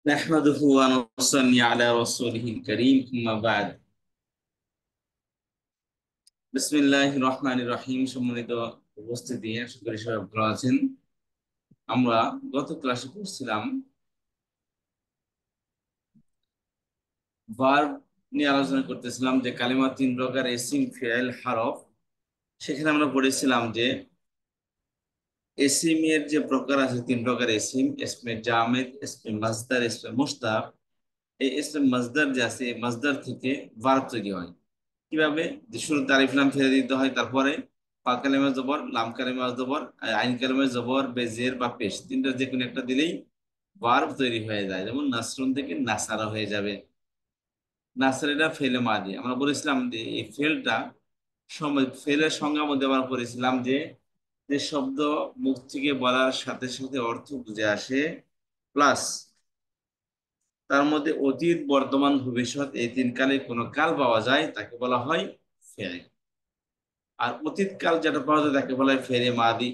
نحمده ونصلي على رسوله الكريم أما بعد বিসমিল্লাহির রহমানির রহিম। সম্মানিত উপস্থিতি, আশা করি সবাই ভালো আছেন। আমরা গত ক্লাসে পড়ছিলাম ভার্ব নিয়ে আলোচনা করতেছিলাম যে কালিমা তিন প্রকার: ইসম, ফিআইল, হরফ। সেখানে আমরা পড়েছিলাম যে ইসমের যে প্রকার আছে তিন প্রকার: ইসম, ইসমে জামেদ, ইসমে মাসদার, ইসমে মুশতাক। এই ইসমে মাসদার যে আছে, এই মাসদার থেকে ভার্ব তৈরি হয়। কিভাবে? যে শুরুতে আলিফ লাম ফেলে দিতে হয়, তারপরে ফা কালেমা জবর, লাম কালেমা জবর, আইন কালেমা জবর, বেজের বা পেশ, তিনটা যে কোনো একটা দিলেই ভার্ব তৈরি হয়ে যায়। যেমন নাসরুন থেকে নাসারা হয়ে যাবে। নাসারিটা ফেলে মাদি। আমরা বলেছিলাম যে এই ফেলটা সময় ফেলের সংজ্ঞার মধ্যে আমরা পড়েছিলাম যে যে শব্দ মুখ থেকে বলার সাথে সাথে অর্থ বুঝে আসে, প্লাস তার মধ্যে অতীত, বর্তমান, ভবিষ্যৎ এই তিন কালে কোনো কাল পাওয়া যায়, তাকে বলা হয় ফেল। আর অতীত কাল যেটা পাওয়া যায় তাকে বলা হয় ফেলে মাদি।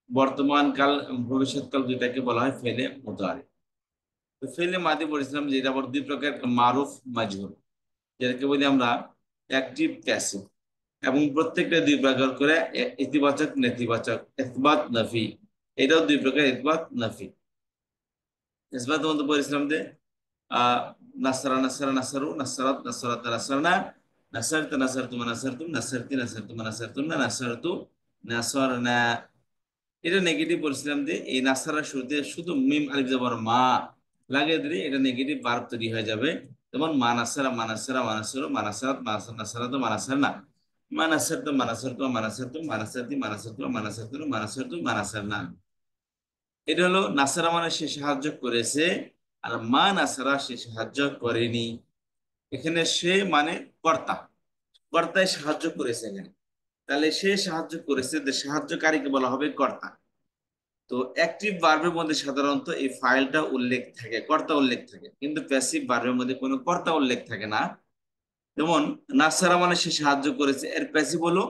বর্তমান কাল, ভবিষ্যৎ কাল দুইটাকে বলা হয় ফেলে মুতারি। তো ফেলে মাদি বলেছিলাম যে এটা আবার দুই প্রকার: মারুফ, মাজহুর। যেটাকে বলি আমরা অ্যাক্টিভ, প্যাসিভ। এবং প্রত্যেকটা দুই প্রকার করে: ইতিবাচক, নেতিবাচক, ইসবাত, নফি। এটাও দুই প্রকার: ইসবাত, নফি। ইসবাত মধ্যে বলেছিলাম যে আহ নাসরা নাসরা নাসরু, নাসরাত নাসরাত নাসরনা, নাসরত নাসরতু নাসরতুম, নাসরতি নাসরতু নাসরতুন্না, নাসরতু নাসরনা। এটা নেগেটিভ বলছিলাম যে এই নাসারার শুরুতে শুধু মিম আলিফ জবর মা লাগিয়ে দিলে এটা নেগেটিভ ভার্ব তৈরি হয়ে যাবে। যেমন মানাসারা, মানাসারা, মানাসুরু, মানাসারাত, মানাসার, নাসারাত, মানাসার না, মানাসার তো, মানাসার তো, মানাসার তো, মানাসারতি, মানাসার তো, মানাসার তো, মানাসার তো, মানাসার না। এটা হলো নাসারা মানে সে সাহায্য করেছে, আর মা নাসারা সে সাহায্য করেনি। এখানে সে মানে কর্তা, কর্তায় সাহায্য করেছে এখানে। তাহলে সে সাহায্য করেছে, যে সাহায্যকারীকে বলা হবে কর্তা। তো অ্যাক্টিভ ভার্বের মধ্যে সাধারণত এই ফাইলটা উল্লেখ থাকে, কর্তা উল্লেখ থাকে, কিন্তু প্যাসিভ ভার্বের মধ্যে কোনো কর্তা উল্লেখ থাকে না। যেমন নাসারা মানে সে সাহায্য করেছে, এর প্যাসিভ হলো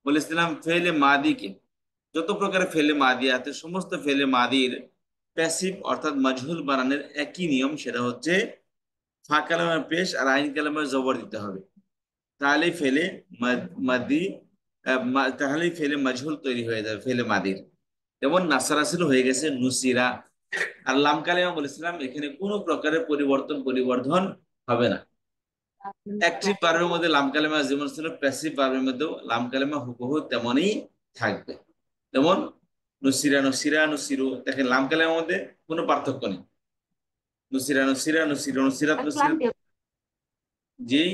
বলেছিলাম ফেলে মাদিকে। যত প্রকারের ফেলে মাদি আছে সমস্ত ফেলে মাদির প্যাসিভ অর্থাৎ মাজহুল বানানোর একই নিয়ম, সেটা হচ্ছে ফা কালামের পেশ আর আইন কালামের জবর দিতে হবে। তাহলেই ফেলে মাদি, তাহলেই ফেলে মাজহুল তৈরি হয়ে যাবে ফেলে মাদির। যেমন নাসারা ছিল, হয়ে গেছে নুসিরা। আর লাম কালেমা বলেছিলাম এখানে কোনো প্রকারের পরিবর্ধন হবে না। অ্যাক্টিভ ভার্বের মধ্যে লাম কালেমা যেমন ছিল, প্যাসিভ ভার্বের মধ্যেও লাম কালেমা হুবহু তেমনই থাকবে। যেমন নুসিরা, নুসিরা, নুসিরু, দেখেন লাম কালেমার মধ্যে কোনো পার্থক্য নেই। নুসিরা, নুসিরা, নুসিরু, নুসিরাত, নুসিরাত। জি।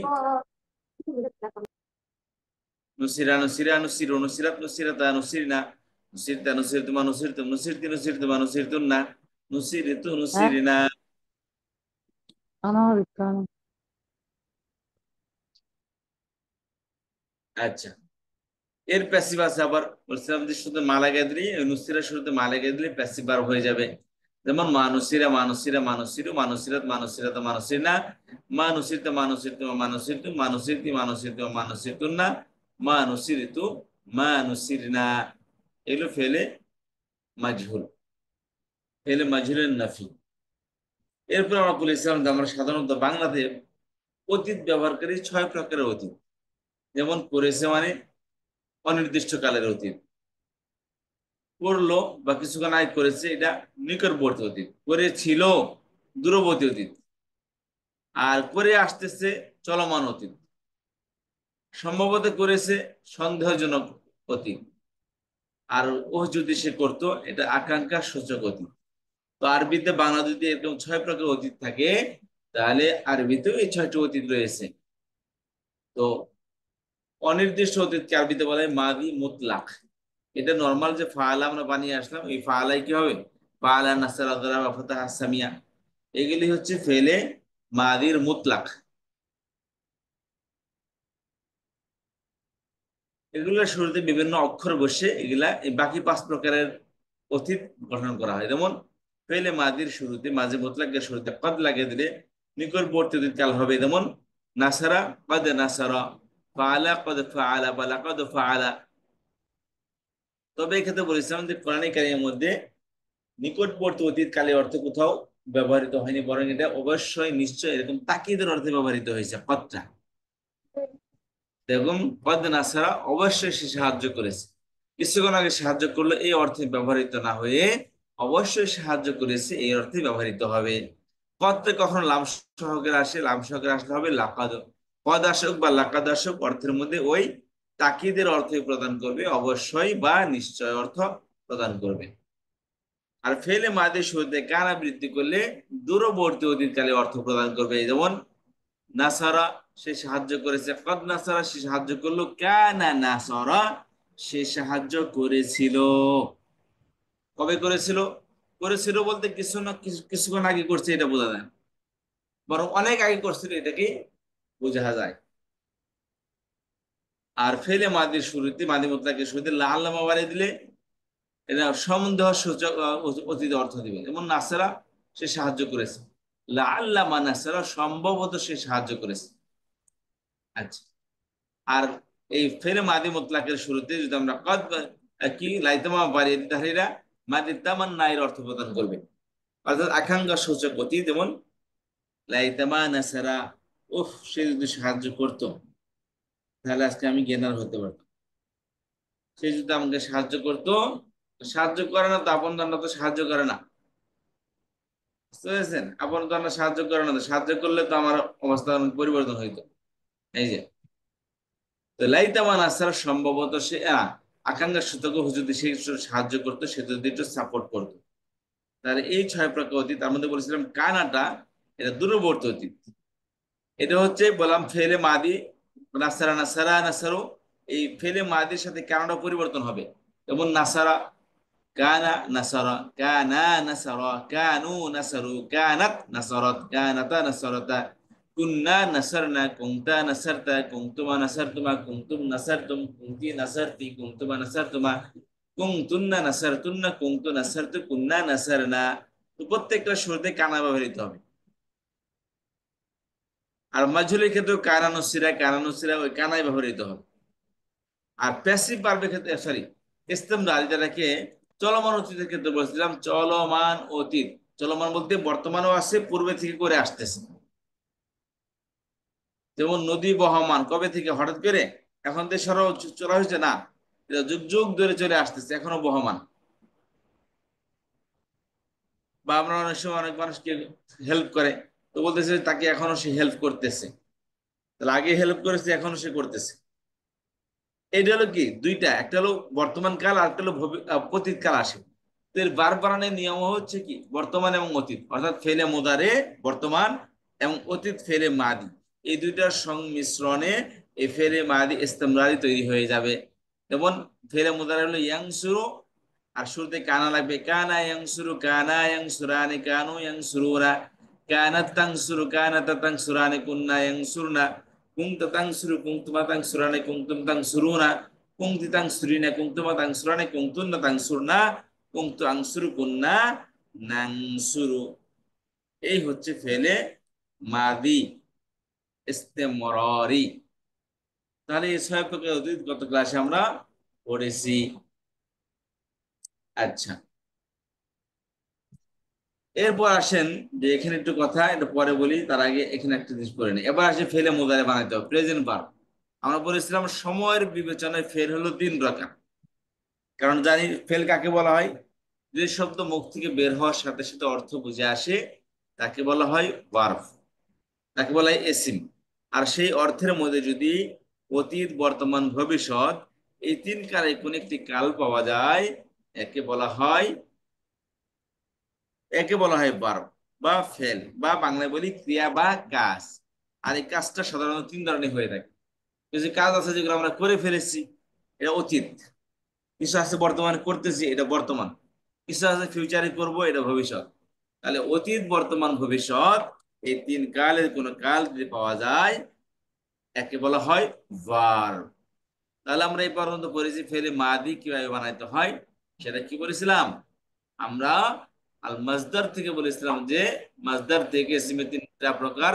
নুসিরা, নুসিরা, নুসিরু, নুসিরাত, নুসিরাতা, নুসিরিনা, নুসিরতা, নুসিরতুমা, নুসিরতুম, নুসিরতি, নুসিরতুমা, নুসিরতুন্না, নুসিরিতু, হ্যাঁ, নুসিরিনা। অনাবৃত্ত। আচ্ছা, এর প্যাসিভ আছে আবার। বলছিলাম যে শুধু মা লাগিয়ে দিলে, নুসিরা শুরুতে মা লাগিয়ে দিলে প্যাসিভ ভার্ব হয়ে যাবে। যেমন মানুসিরা, মানুসিরা, মানুসিরু, মানুসিরাত, মানুসিরাত, মানুসিরনা, মানুসিরতা, মানুসিরতু, মানুসিরতু, মানুসিরতি, মানুসিরতু, মানুসিরতুন্না, মানুসিরিতু, মানুসিরনা। এগুলো ফেলে মাজহুল, ফেলে মাজহুলের নাফি। এরপর আমরা বলেছিলাম যে আমরা সাধারণত বাংলাতে অতীত ব্যবহারকারী ছয় প্রকারের অতীত। যেমন করেছে মানে অনির্দিষ্টকালের অতীত, করলো বা কিছুক্ষণ আগে করেছে এটা নিকটবর্তী অতীত, করেছিল দূরবর্তী অতীত, আর করে আসতেছে চলমান অতীত, সম্ভবত করেছে সন্দেহজনক অতীত, আর ও যদি সে করতো এটা আকাঙ্ক্ষা সূচক অতীত। তো আরবিতে বাংলা যদি এরকম ছয় প্রকার অতীত থাকে, তাহলে আরবিতেও এই ছয়টি অতীত রয়েছে। তো অনির্দিষ্ট অতীতকে আরবিতে বলা হয় মাদি মুতলাক। এটা নর্মাল যে ফাআলা আমরা বানিয়ে আসলাম, এই ফাআলাই কি হবে? ফাআলা, নাসারা, দারাবা, ফাতাহা, সামিয়া, এগুলি হচ্ছে ফেলে মাদির মুতলাক। এগুলোর শুরুতে বিভিন্ন অক্ষর বসে এগুলা এই বাকি পাঁচ প্রকারের অতীত গঠন করা হয়। যেমন ফেলে মাদির শুরুতে, মাঝে মুতলাকের শুরুতে কদ লাগিয়ে দিলে নিকটবর্তী অতীত কাল হবে। যেমন নাসারা, কদ নাসারা, ফাআলা, কদ ফাআলা, বালা, কদ ফাআলা। তবে এক্ষেত্রে বলেছিলাম যে কোরআনে কারিমের মধ্যে নিকটবর্তী অতীত কালের অর্থ কোথাও ব্যবহৃত হয়নি, বরং এটা অবশ্যই নিশ্চয় এরকম তাকিদের অর্থে ব্যবহৃত হয়েছে কদটা। দেখুন, কদ নাসারা অবশ্যই সে সাহায্য করেছে, কিছুক্ষণ আগে সাহায্য করলো এই অর্থে ব্যবহৃত না হয়ে অবশ্যই সাহায্য করেছে এই অর্থে ব্যবহৃত হবে। কদতে কখনো লাম সহকারে আসে, লাম সহকারে আসলে হবে লাকাদ। কদ আসুক বা লাকাদ আসুক অর্থের মধ্যে ওই তাকিদের অর্থ প্রদান করবে, অবশ্যই বা নিশ্চয় অর্থ প্রদান করবে। আর ফেলে মাদের শুরুতে কানা বৃদ্ধি করলে দূরবর্তী অতীতকালে অর্থ প্রদান করবে। যেমন নাসারা সে সাহায্য করেছে, কদ নাসারা সে সাহায্য করলো, কানা নাসারা সে সাহায্য করেছিল। কবে করেছিল? করেছিল বলতে কিছু না কিছুক্ষণ আগে করছে এটা বোঝা যায় না, বরং অনেক আগে করছিল এটাকে বোঝা যায়। আর ফেলে মাদির শুরুতে, মাদি মুতলাকের শুরুতে লাল্লামা বাড়িয়ে দিলে এটা সন্দেহ সূচক অতীত অর্থ দিবে। যেমন নাসারা সে সাহায্য করেছে, লাল্লামা নাসারা সম্ভবত সে সাহায্য করেছে। আচ্ছা, আর এই ফেলে মাদি মুতলাকের শুরুতে যদি আমরা কদ কি লাইতামা বাড়িয়ে দিই তাহলে এরা মাদি তামান্না এর অর্থ প্রদান করবে, অর্থাৎ আকাঙ্ক্ষা সূচক অতীত। যেমন লাইতামা নাসারা, উফ সে যদি সাহায্য করতো তাহলে আজকে আমি জ্ঞানার হতে পারতাম। সে যদি আমাকে সাহায্য করতো, সাহায্য করে না তো আপন জান্নাত তো সাহায্য করে না, বুঝতে পেরেছেন? আপন জান্নাত সাহায্য করে না, তো সাহায্য করলে তো আমার অবস্থা পরিবর্তন হইতো। এই যে, তো লাইতামা নাসারা সম্ভবত সে আকাঙ্ক্ষার সূচক যদি সে একটু সাহায্য করতো, সে যদি একটু সাপোর্ট করতো। তাহলে এই ছয় প্রকার অতীত আমরা তো বলেছিলাম কানাটা এটা দূরবর্তী অতীত। এটা হচ্ছে বললাম ফেলে মাদি, নাসারা নাসারা নাসারো, এই ফেলে মাদির সাথে কানাডা পরিবর্তন হবে। যেমন নাসারা, কানা নাসারা, কানা নাসারা, কানু নাসারু, কানাত নাসারাত, কানাতা নাসারাতা, কুন্না নাসারনা, কুনতা নাসারতা, কুনতুমা নাসারতুমা, কুনতুম নাসারতুম, কুনতি নাসারতি, কুনতুমা নাসারতুমা, কুনতুন্না নাসারতুন্না, কুনতু নাসারতু, কুন্না নাসারনা। তো প্রত্যেকটা শুরুতে কানা ব্যবহৃত হবে। আর মাজহুলের ক্ষেত্রে কানানুসিরা, কানানুসিরা ওই কানাই ব্যবহৃত হবে। আর প্যাসিভ ভার্বের ক্ষেত্রে সরি, ইস্তেমরার, যেটাকে চলমান অতীতের ক্ষেত্রে বলছিলাম, চলমান অতীত। চলমান বলতে বর্তমানেও আছে, পূর্বে থেকে করে আসতেছে। যেমন নদী বহমান, কবে থেকে? হঠাৎ করে এখন তো সরল চলা হয়েছে না, এটা যুগ যুগ ধরে চলে আসতেছে, এখনো বহমান। বা আমরা অনেক সময় অনেক মানুষকে হেল্প করে, তো বলতেছে তাকে এখনো সে হেল্প করতেছে, তাহলে আগে হেল্প করেছে এখনো সে করতেছে। এটা হলো কি দুইটা, একটা হলো বর্তমান কাল আর একটা হলো অতীত কাল আসে। তো এর বার বানানের নিয়ম হচ্ছে কি বর্তমান এবং অতীত, অর্থাৎ ফেলে মোদারে বর্তমান এবং অতীত ফেলে মাদি, এই দুইটার সংমিশ্রণে এই ফেলে মাদি ইস্তেমরারি তৈরি হয়ে যাবে। যেমন ফেলে মোদারে হলো ইয়াংসুরু, আর শুরুতে কানা লাগবে, কানা ইয়াংসুরু, কানা ইয়াংসুরানি, কানু ইয়াংসুরুনা, কানাত তাংসুরু, কানাতা তাংসুরানি, কুন্না ইয়াংসুরনা, কুংতা তাংসুরু, কুংতুমা তাংসুরানি, কুংতুম তাংসুরুনা, কুংতি তাংসুরিনা, কুংতুমা তাংসুরানি, কুংতুন্না তাংসুরনা, কুংতু আংসুরু, কুন্না নাংসুরু। এই হচ্ছে ফেলে মাদি ইস্তেমরারি। তাহলে এই ছয় প্রকার অতীত গত ক্লাসে আমরা পড়েছি। আচ্ছা, এরপর আসেন যে এখানে একটু কথা এটা পরে বলি, তার আগে এখানে একটা জিনিস করে নিই। এবার আসে ফেলে মুদারে বানাইতে হবে, প্রেজেন্ট ভার্ব। আমরা বলেছিলাম সময়ের বিবেচনায় ফেল হলো 3 রকম। কারণ জানি ফেল কাকে বলা হয়, যে শব্দ মুখ থেকে বের হওয়ার সাথে সাথে অর্থ বুঝে আসে তাকে বলা হয় ভার্ব, তাকে বলা হয় এসিম। আর সেই অর্থের মধ্যে যদি অতীত, বর্তমান, ভবিষ্যৎ এই 3 কালে কোন একটি কাল পাওয়া যায়, একে বলা হয় ভার্ব বা ফেল, বা বাংলায় বলি ক্রিয়া বা কাজ। আর এই কাজটা সাধারণত 3 ধরনের হয়ে থাকে। কিছু কাজ আছে যেগুলো আমরা করে ফেলেছি, এটা অতীত। কিছু আছে বর্তমানে করতেছি, এটা বর্তমান। কিছু আছে ফিউচারে করব, এটা ভবিষ্যৎ। তাহলে অতীত, বর্তমান, ভবিষ্যৎ এই 3 কালের কোন কাল যদি পাওয়া যায় একে বলা হয় ভার্ব। তাহলে আমরা এই পর্যন্ত পড়েছি ফেলে মাদি কিভাবে বানাইতে হয়, সেটা কি বলেছিলাম আমরা? আল মাজদার থেকে বলেছিলাম যে মাজদার থেকে ইসমে 3টা প্রকার,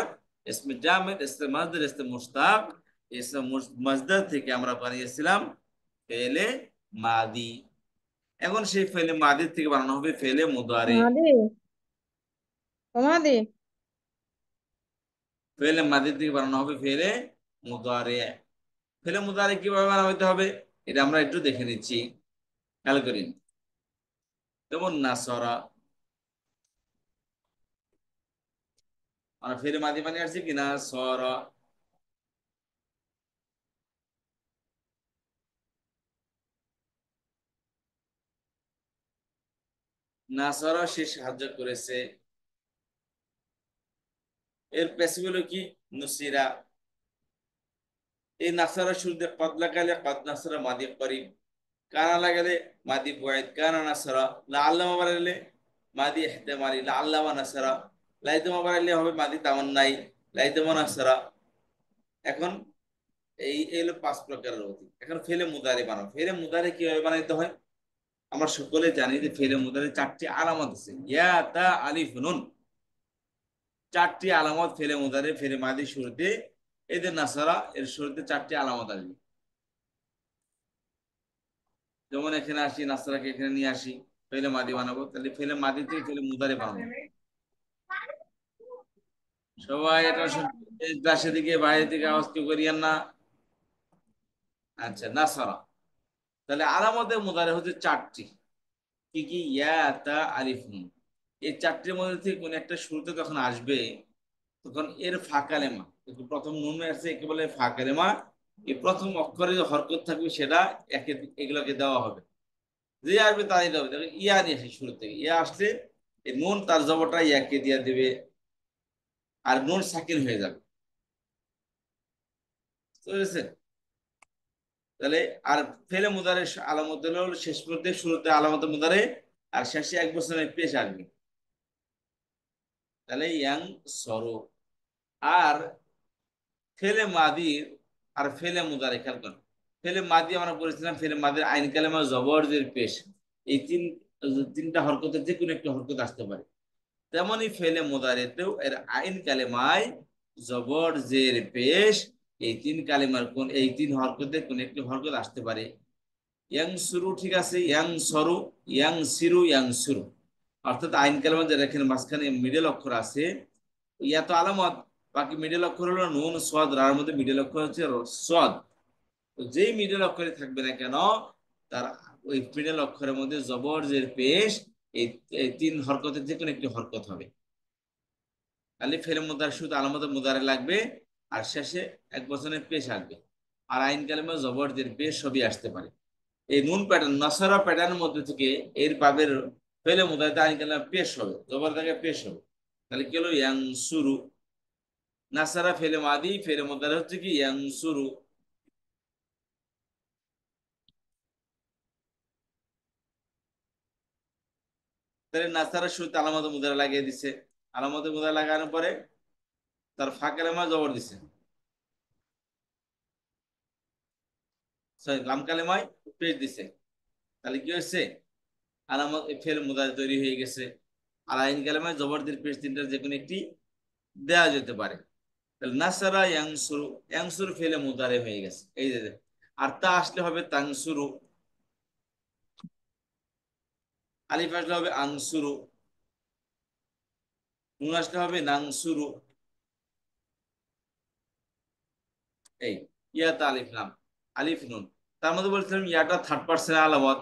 ইসমে জামেদ, ইসমে মাজদার, ইসমে মুশতাক। ইসমে মাজদার থেকে আমরা বানিয়েছিলাম ফেলে মাদি। এখন সেই ফেলে মাদির থেকে বানানো হবে ফেলে মুদারে। মারে ওমাদি। ফেলে মাদি থেকে বানানো হবে ফেলে মুদারে। ফেলে মুদারে কিভাবে বানাতে হবে এটা আমরা একটু দেখে নিচ্ছি, খেয়াল করি। যেমন নাসরা, আমরা ফেলে মাদি বানিয়ে আসছি কিনা সরা। নাসরা সে সাহায্য করেছে। এর প্যাসিভ হলো কি নুসিরা। এই নাসারা শুরুতে কদ লাগালে কদ নাসারা মাদি করিব, কানা লাগালে মাদি বুয়াইদ কানা নাসারা, লা আল্লামা বাড়াইলে মাদি ইহতিমালি লা আল্লামা নাসারা, লাইতুমা বাড়াইলে হবে মাদি তামান্নাই লাইতুমা নাসারা। এখন এই হলো পাঁচ প্রকারের অতীত। এখন ফেলে মুদারি বানাও। ফেলে মুদারি কিভাবে বানাইতে হয়? আমরা সকলে জানি যে ফেলে মুদারি চারটি আলামত আছে, ইয়া তা আলিফ নুন। চারটি আলামত ফেলে মুদারি ফেলে মাদি শুরুতে, এদের নাসারা এর শুরুতে চারটি আলামত আসবে। যেমন এখানে আসি, নাসারাকে এখানে নিয়ে আসি, ফেলে মাদি বানাবো, তাহলে ফেলে মাদি থেকে ফেলে মুদারি বানাবো। সবাই এটা ক্লাসে দিকে বাইরে থেকে আওয়াজ কেউ করিয়েন না। আচ্ছা, নাসারা, তাহলে আলামতের মুদারি হচ্ছে চারটি। কি কি? ইয়া তা আলিফ নুন। এই চারটির মধ্যে থেকে কোন একটা শুরুতে যখন আসবে তখন এর ফাঁকালেমা, প্রথম নুন আছে একে বলে ফাঁকালেমা। এই প্রথম অক্ষরে যে হরকত থাকবে সেটা একে এগুলোকে দেওয়া হবে। যে আসবে তাই দেবে। দেখো ইয়া নিয়ে আসে, শুরু থেকে ইয়া আসলে এই নুন তার জবরটা ইয়াকে দিয়ে দেবে, আর নুন সাকিন হয়ে যাবে। বুঝতে পেরেছেন? তাহলে আর ফেলে মুদারে আলামত হলো শেষ পর্যন্ত শুরুতে আলামত মুদারে, আর শেষে এক বছরের পেশ আসবে। তাহলে ইয়াং সরো। আর ফেলে মাদির আর ফেলে মুদারে খেয়াল করেন। ফেলে মাদি আমরা বলেছিলাম ফেলে মাদির আইন কালেমা জবরদের পেশ, এই তিনটা হরকতের যে কোনো একটা হরকত আসতে পারে। তেমনি ফেলে মুদারেতেও এর আইন কালেমায় জবর জের পেশ, এই তিন কালেমার কোন এই তিন হরকতে কোন একটি হরকত আসতে পারে। ইয়াং সুরু, ঠিক আছে, ইয়াং সরু, ইয়াং সিরু, ইয়াং সুরু। অর্থাৎ আইন কালেমা যেটা এখানে মাঝখানে মিডল অক্ষর আছে, ইয়া তো আলামত, বাকি মিডল অক্ষর হলো নুন সদ রার মধ্যে মিডল অক্ষর হচ্ছে সদ। তো যেই মিডল অক্ষরে থাকবে না কেন তার ওই মিডল অক্ষরের মধ্যে জবর জের পেশ, এই এই তিন হরকতের যে কোনো একটি হরকত হবে। তাহলে ফেলে মুদার শুধু আলামত মুদারে লাগবে, আর শেষে এক বছরের পেশ আসবে। আর আইন কালেমা জবর জের পেশ সবই আসতে পারে। এই নুন প্যাটার্ন নসরা প্যাটার্নের মধ্যে থেকে এর পাবের ফেলে মুদারিতে আইন কালেমা পেশ হবে, জবর থেকে পেশ হবে। তাহলে কি হলো ইয়াং সুরু। নাসারা ফেলে মাদি ফেলে মুদারে হচ্ছে কি ইয়াং সুরু। তাহলে নাসারা শুরুতে আলামত মুদারা লাগিয়ে দিছে, আলামত মুদারা লাগানোর পরে তার ফাঁকের মা জবর দিছে, সরি লাম কালেমায় পেশ দিছে। তাহলে কি হয়েছে? আলামত ফেল মুদারে তৈরি হয়ে গেছে। আর আইন কালেমায় জবর দিয়ে পেশ তিনটার যে কোনো একটি দেওয়া যেতে পারে। তাহলে নাসারা ইয়াংসুরু, ইয়াংসুরু ফেলে মুদারে হয়ে গেছে, এই যে যে। আর তা আসলে হবে তাংসুরু, আলিফ আসলে হবে আংসুরু, নুন আসলে হবে নাংসুরু। এই ইয়াতা আলিফ নাম, আলিফ নুন। তার মধ্যে বলছিলাম ইয়াটা থার্ড পার্সেন্ট আলামত,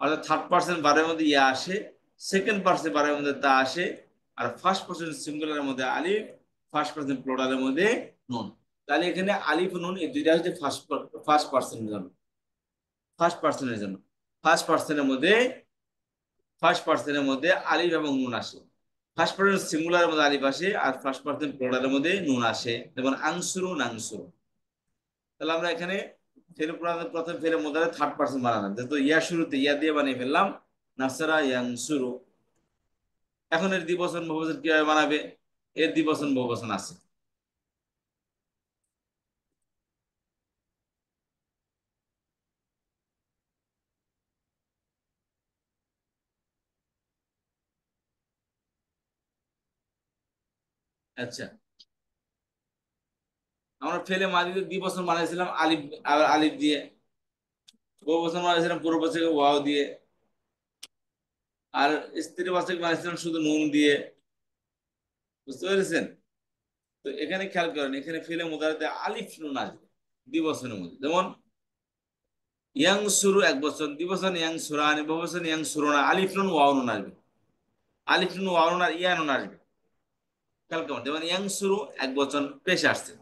অর্থাৎ থার্ড পার্সেন্ট বারের মধ্যে ইয়া আসে, সেকেন্ড পার্সেন্ট বারের মধ্যে তা আসে, আর ফার্স্ট পার্সেন্ট সিঙ্গুলারের মধ্যে আলিফ, ফার্স্ট পার্সেন্ট প্লুরালের মধ্যে নুন। তাহলে এখানে আলিফ নুন এই দুইটা হচ্ছে ফার্স্ট পার্সেন্টের জন্য। ফার্স্ট পার্সেন্টের জন্য ফার্স্ট পার্সেন্টের মধ্যে ফার্স্ট পার্সেন্টের মধ্যে আলিফ এবং নুন আসে। ফার্স্ট পার্সেন্ট সিঙ্গুলারের মধ্যে আলিফ আসে, আর ফার্স্ট পার্সেন্ট প্লুরালের মধ্যে নুন আসে, যেমন আংসুরু নাংসুরু। তাহলে আমরা এখানে ফের প্রথম ফের মধ্যে থার্ড পার্সন বানালাম, যেহেতু ইয়া শুরুতে ইয়া দিয়ে বানিয়ে ফেললাম নাসারা ইয়াং শুরু। এখন এর দ্বিবচন বহুবচন কিভাবে বানাবে? এর দ্বিবচন বহুবচন আছে। আচ্ছা, আমরা ফেলে মাদিতে দ্বিবচন বানাইছিলাম আলিফ, আলিফ দিয়ে। বহুবচন বানাইছিলাম পূর্ববচন ওয়াও দিয়ে। আর স্ত্রী বাচক বানাইছিলাম শুধু নুন দিয়ে। বুঝতে পেরেছেন? তো এখানে খেয়াল করেন, এখানে ফেলে মুদারাতে আলিফ নুন আসবে দ্বিবচনের মধ্যে। যেমন ইয়াং শুরু এক বছর, দ্বিবচন ইয়াং সুরানি, বহুবচন ইয়াং সুরনা, আলিফ নুন ওয়াও নুন আসবে। আলিফ নুন ওয়াও নুন আর ইয়া নুন আসবে। খেয়াল করেন, যেমন ইয়াং শুরু এক বচন পেশ আসছে,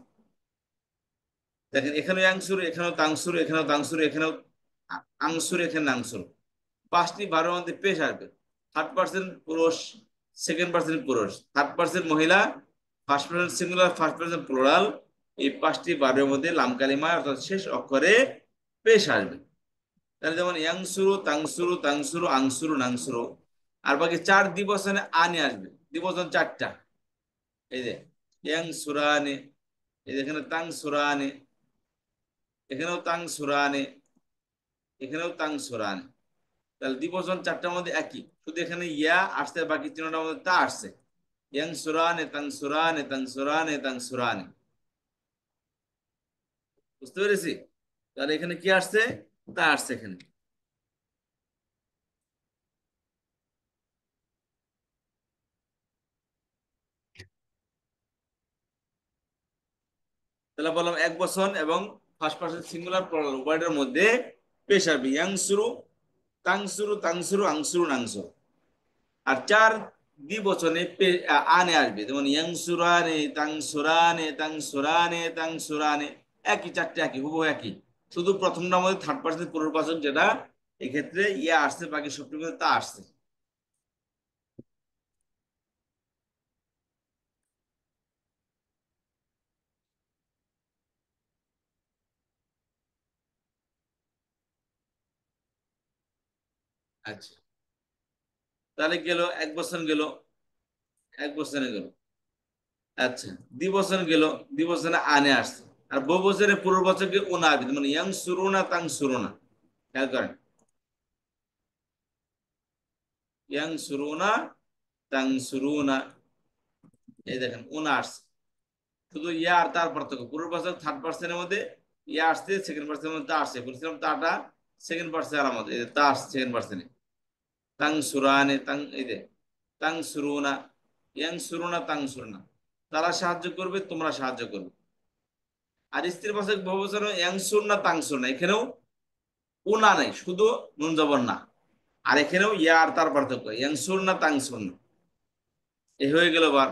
দেখেন এখানেও ইয়াং শুরু, এখানেও তাং শুরু, এখানেও তাং শুরু, এখানেও আংশুর, এখানে আংশুর। পাঁচটি ভারের মধ্যে পেশ আসবে। থার্ড পার্সন পুরুষ, সেকেন্ড পার্সন পুরুষ, থার্ড পার্সন মহিলা, first person singular, first person plural. এই পাঁচটি ভারের মধ্যে লাম কালিমা অর্থাৎ শেষ অক্ষরে পেশ আসবে। তাহলে যেমন ইয়াংসুরু, তাংসুরু, তাংসুরু, আংসুরু, নাংসুরু। আর বাকি চার দ্বিবচনে আনে আসবে, দ্বিবচন চারটা। এই যে ইয়াং সুরানে, এই যে এখানে তাং সুরানে, এখানেও তাং সুরানে, এখানেও তাং সুরানে। তাহলে দ্বিবচন চারটার মধ্যে একই, শুধু এখানে ইয়া আসছে, বাকি তিনটার মধ্যে তা আসছে। ইয়াং সুরানে, তাং সুরানে, তাং সুরানে, তাং সুরানে। বুঝতে পেরেছি? তাহলে এখানে কি আসছে? তা আসছে এখানে। তাহলে বললাম এক বচন এবং ফার্স্ট পার্সন সিঙ্গুলার প্লুরাল উভয়টার মধ্যে পেশ আসবে। ইয়াং শুরু, তাং শুরু, তাং শুরু, আংশুরু, নাংশুরু। আর চার দ্বিবচনে আনে আসবে, যেমন ইয়াং সুরানে, তাং সুরানে, তাং সুরানে, তাং সুরানে। একই, চারটে একই, হুবহু একই। শুধু প্রথমটার মধ্যে থার্ড পার্সন পুনর্বাচন যেটা, এক্ষেত্রে ইয়া আসছে, বাকি সবটুকু তা আসছে। আচ্ছা, তাহলে গেল এক বছর গেল, এক বছরে গেল। আচ্ছা, দ্বিবচন গেল, দ্বিবচনে আনে আসছে। আর বহুবচনে পূর্ববচনকে ওনা আসবে, মানে ইয়াং সুরুনা, তাং সুরুনা। খেয়াল করেন, ইয়াং সুরুনা, তাং সুরুনা। এই দেখেন ওনা আসছে, শুধু ইয়া আর তার পার্থক্য। পূর্ববচন থার্ড পার্সনের মধ্যে ইয়া আসছে, সেকেন্ড পার্সনের মধ্যে তা আসছে। বলছিলাম তাটা সেকেন্ড পার্সন আলামত, এই যে তা আসছে সেকেন্ড পার্সনে। তাং সুরানে, তাং, এই যে তাং সুরুনা, ইয়াং সুরুনা, তাং সুরুনা। তারা সাহায্য করবে, তোমরা সাহায্য করবে। আর স্ত্রী বাচক বহুবচন ইয়াংসুর না তাংসুর না, এখানেও উনা নাই, শুধু নুন জবর না। আর এখানেও ইয়া আর তার পার্থক্য, ইয়াংসুর না তাংসুর না। এই হয়ে গেল বার।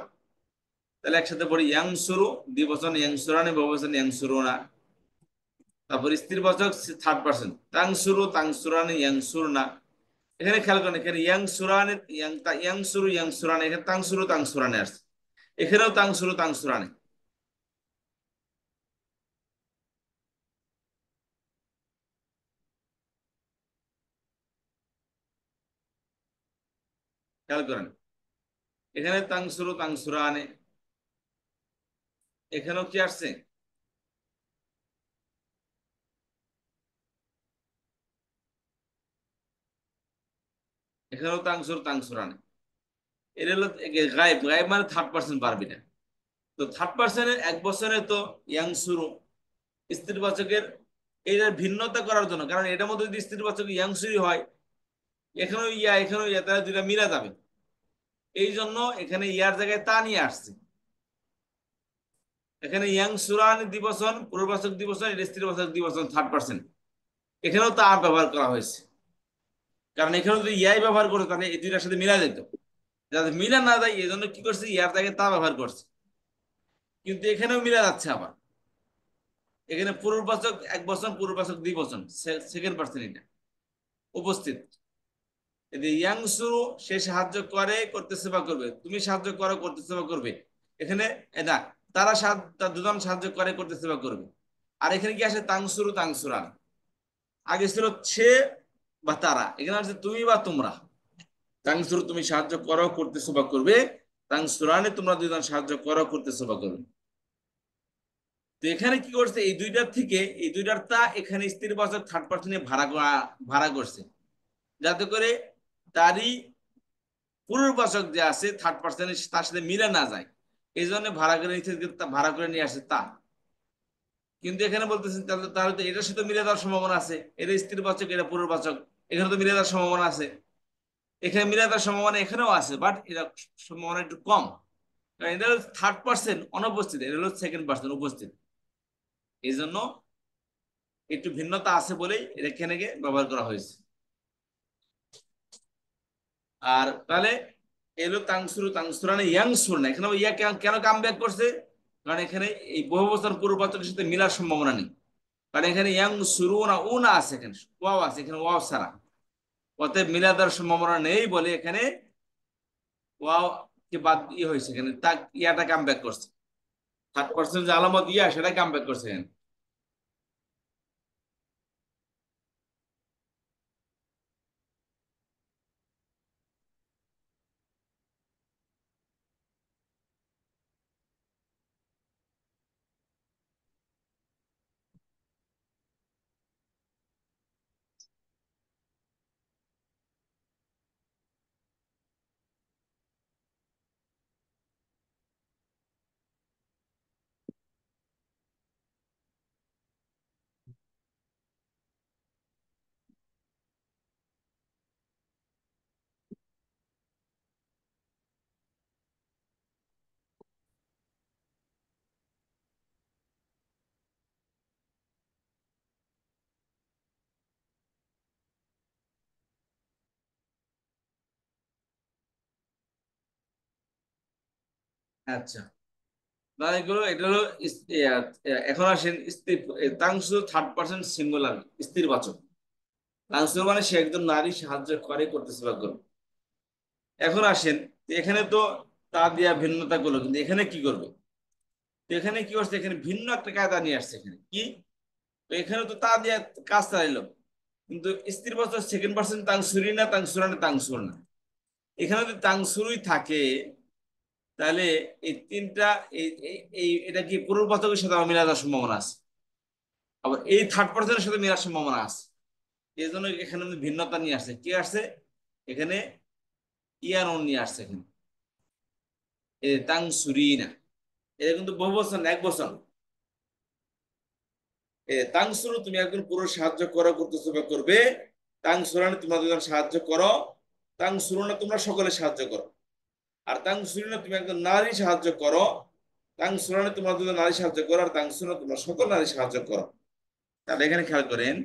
তাহলে একসাথে পড়ি, ইয়াংসুরু দ্বিবচন ইয়াংসুরানি, বহুবচন ইয়াংসুরুনা। তারপর স্ত্রী বাচক থার্ড পার্সন, তাংসুরু, তাংসুরানি, ইয়াংসুর না। এখানে খেয়াল করেন, এখানে ইয়াংসুরানি, ইয়াংসুরু, ইয়াংসুরানি, এখানে তাংসুরু, তাংসুরানি আসছে। এখানেও তাংসুরু, তাংসুরানি। খেয়াল করেন, এখানে তাংসুরু, তাংসুরানি, এখানেও কি আসছে? এখানেও তাংসুর, তাংসুরানি। এটা হলো গায়েব, গায়েব মানে থার্ড পার্সন পারবি না। তো থার্ড পার্সনের এক বছরে তো ইয়াং শুরু স্ত্রীবাচকের, এটার ভিন্নতা করার জন্য, কারণ এটার মধ্যে যদি স্ত্রীবাচক ইয়াং শুরু হয়, এখানেও ইয়া, এখানেও ইয়া, তাহলে দুইটা মিলা যাবে। এই জন্য এখানে ইয়ার জায়গায় তা নিয়ে আসছে। এখানে ইয়াং সুরান দ্বিবচন, পূর্ববাচক দ্বিবচন, এটা স্ত্রীবাচক দ্বিবচন থার্ড পার্সন। এখানেও তা ব্যবহার করা হয়েছে, কারণ এখানেও যদি ইয়াই ব্যবহার করতো তাহলে এই দুইটার সাথে মিলা যেত। যাতে মিলা না যায় এই জন্য কি করছে, ইয়ার জায়গায় তা ব্যবহার করছে। কিন্তু এখানেও মিলা যাচ্ছে আবার। এখানে পূর্ববাচক এক বচন, পূর্ববাচক দুই বচন, সেকেন্ড পার্সন এটা উপস্থিত। এতে ইয়াংসু, সে সাহায্য করে, করতে সেবা করবে। তুমি সাহায্য করো, করতে সেবা করবে। এখানে এটা তারা তার দুজন সাহায্য করে, করতে সেবা করবে। আর এখানে কি আসে, তাংসুরু, তাংসুরান। আগে ছিল সে বা তারা, এখানে আছে তুমি বা তোমরা। তাংসুরু তুমি সাহায্য করো, করতে সেবা করবে। তাংসুরানে তোমরা দুজন সাহায্য করো, করতে সেবা করবে। তো এখানে কি করছে, এই দুইটার থেকে, এই দুইটার তা এখানে স্ত্রীবাচক থার্ড পার্সনে ভাড়া করছে, যাতে করে তারই পুনর্বাচক যে আছে থার্ড পার্সনের তার সাথে মিলে না যায়। এই জন্য ভাড়া করে নিচ্ছে, ভাড়া করে নিয়ে আসে তা। কিন্তু এখানে বলতেছেন তাহলে, তাহলে তো এটার সাথে মিলে যাওয়ার সম্ভাবনা আছে, এটা স্ত্রীবাচক, এটা পুনর্বাচক, এখানে তো মিলে যাওয়ার সম্ভাবনা আছে। এখানে মিলে যাওয়ার সম্ভাবনা এখানেও আছে, বাট এটা সম্ভাবনা একটু কম। কারণ এটা হলো থার্ড পার্সন অনুপস্থিত, এটা হলো সেকেন্ড পার্সন উপস্থিত। এই জন্য একটু ভিন্নতা আছে বলেই এটা এখানে ব্যবহার করা হয়েছে। আর তাহলে এলো তাংসুরু তাংসুরানে ইয়াংসুর না, এখানে ইয়া কেন কেন কাম ব্যাক করছে? কারণ এখানে এই বহুবচন পূর্ববাচকের সাথে মিলার সম্ভাবনা নেই। কারণ এখানে ইয়াং শুরু না ও না আছে, এখানে ওয়াও আছে, এখানে ওয়াও ছাড়া, অতএব মিলাদার সম্ভাবনা নেই বলে এখানে ওয়াও কে বাদ হয়েছে, এখানে তা ইয়াটা কাম ব্যাক করছে। থার্ড পার্সন যে আলামত ইয়া সেটা কাম ব্যাক করছে এখানে। আচ্ছা, তাহলে এগুলো এটা হলো এখন আসেন স্ত্রী। তাংশু থার্ড পার্সন সিঙ্গুলার স্ত্রীর বাচক। তাংশু মানে সে একজন নারী সাহায্য করে, করতেছে বা করবে। এখন আসেন, এখানে তো তা দিয়া ভিন্নতা গুলো, কিন্তু এখানে কি করবে? তো এখানে কি করছে, এখানে ভিন্ন একটা কায়দা নিয়ে আসছে। এখানে কি? তো এখানে তো তা দিয়া কাজ চালাইলো, কিন্তু স্ত্রীর বাচক সেকেন্ড পার্সন তাংসুরি না তাংসুরা না তাংসুর না। এখানে যদি তাংসুরুই থাকে তাহলে এই তিনটা এটা কি পূর্ববাচকের সাথে আমার মিলা যাওয়ার সম্ভাবনা আছে, আবার এই থার্ড পার্সনের সাথে মিলার সম্ভাবনা আছে। এই জন্য এখানে ভিন্নতা নিয়ে আসছে। কি আসছে এখানে? ইয়ান নিয়ে আসছে এখানে, এই তাং সুরিনা। এটা কিন্তু বহু বছর না, এক বছর। তাং সুরু তুমি একজন পুরুষ সাহায্য করো, করতেছো বা করবে। তাং সুরানে তোমরা দুজন সাহায্য করো। তাং সুরুনা তোমরা সকলে সাহায্য করো। আর তাং সুরিনা তুমি একজন নারী সাহায্য করো। তাং সুরানে তোমরা দুজন নারী সাহায্য করো, আর তাং সুরনা তোমরা সকল নারী সাহায্য করো। তাহলে এখানে খেয়াল করেন,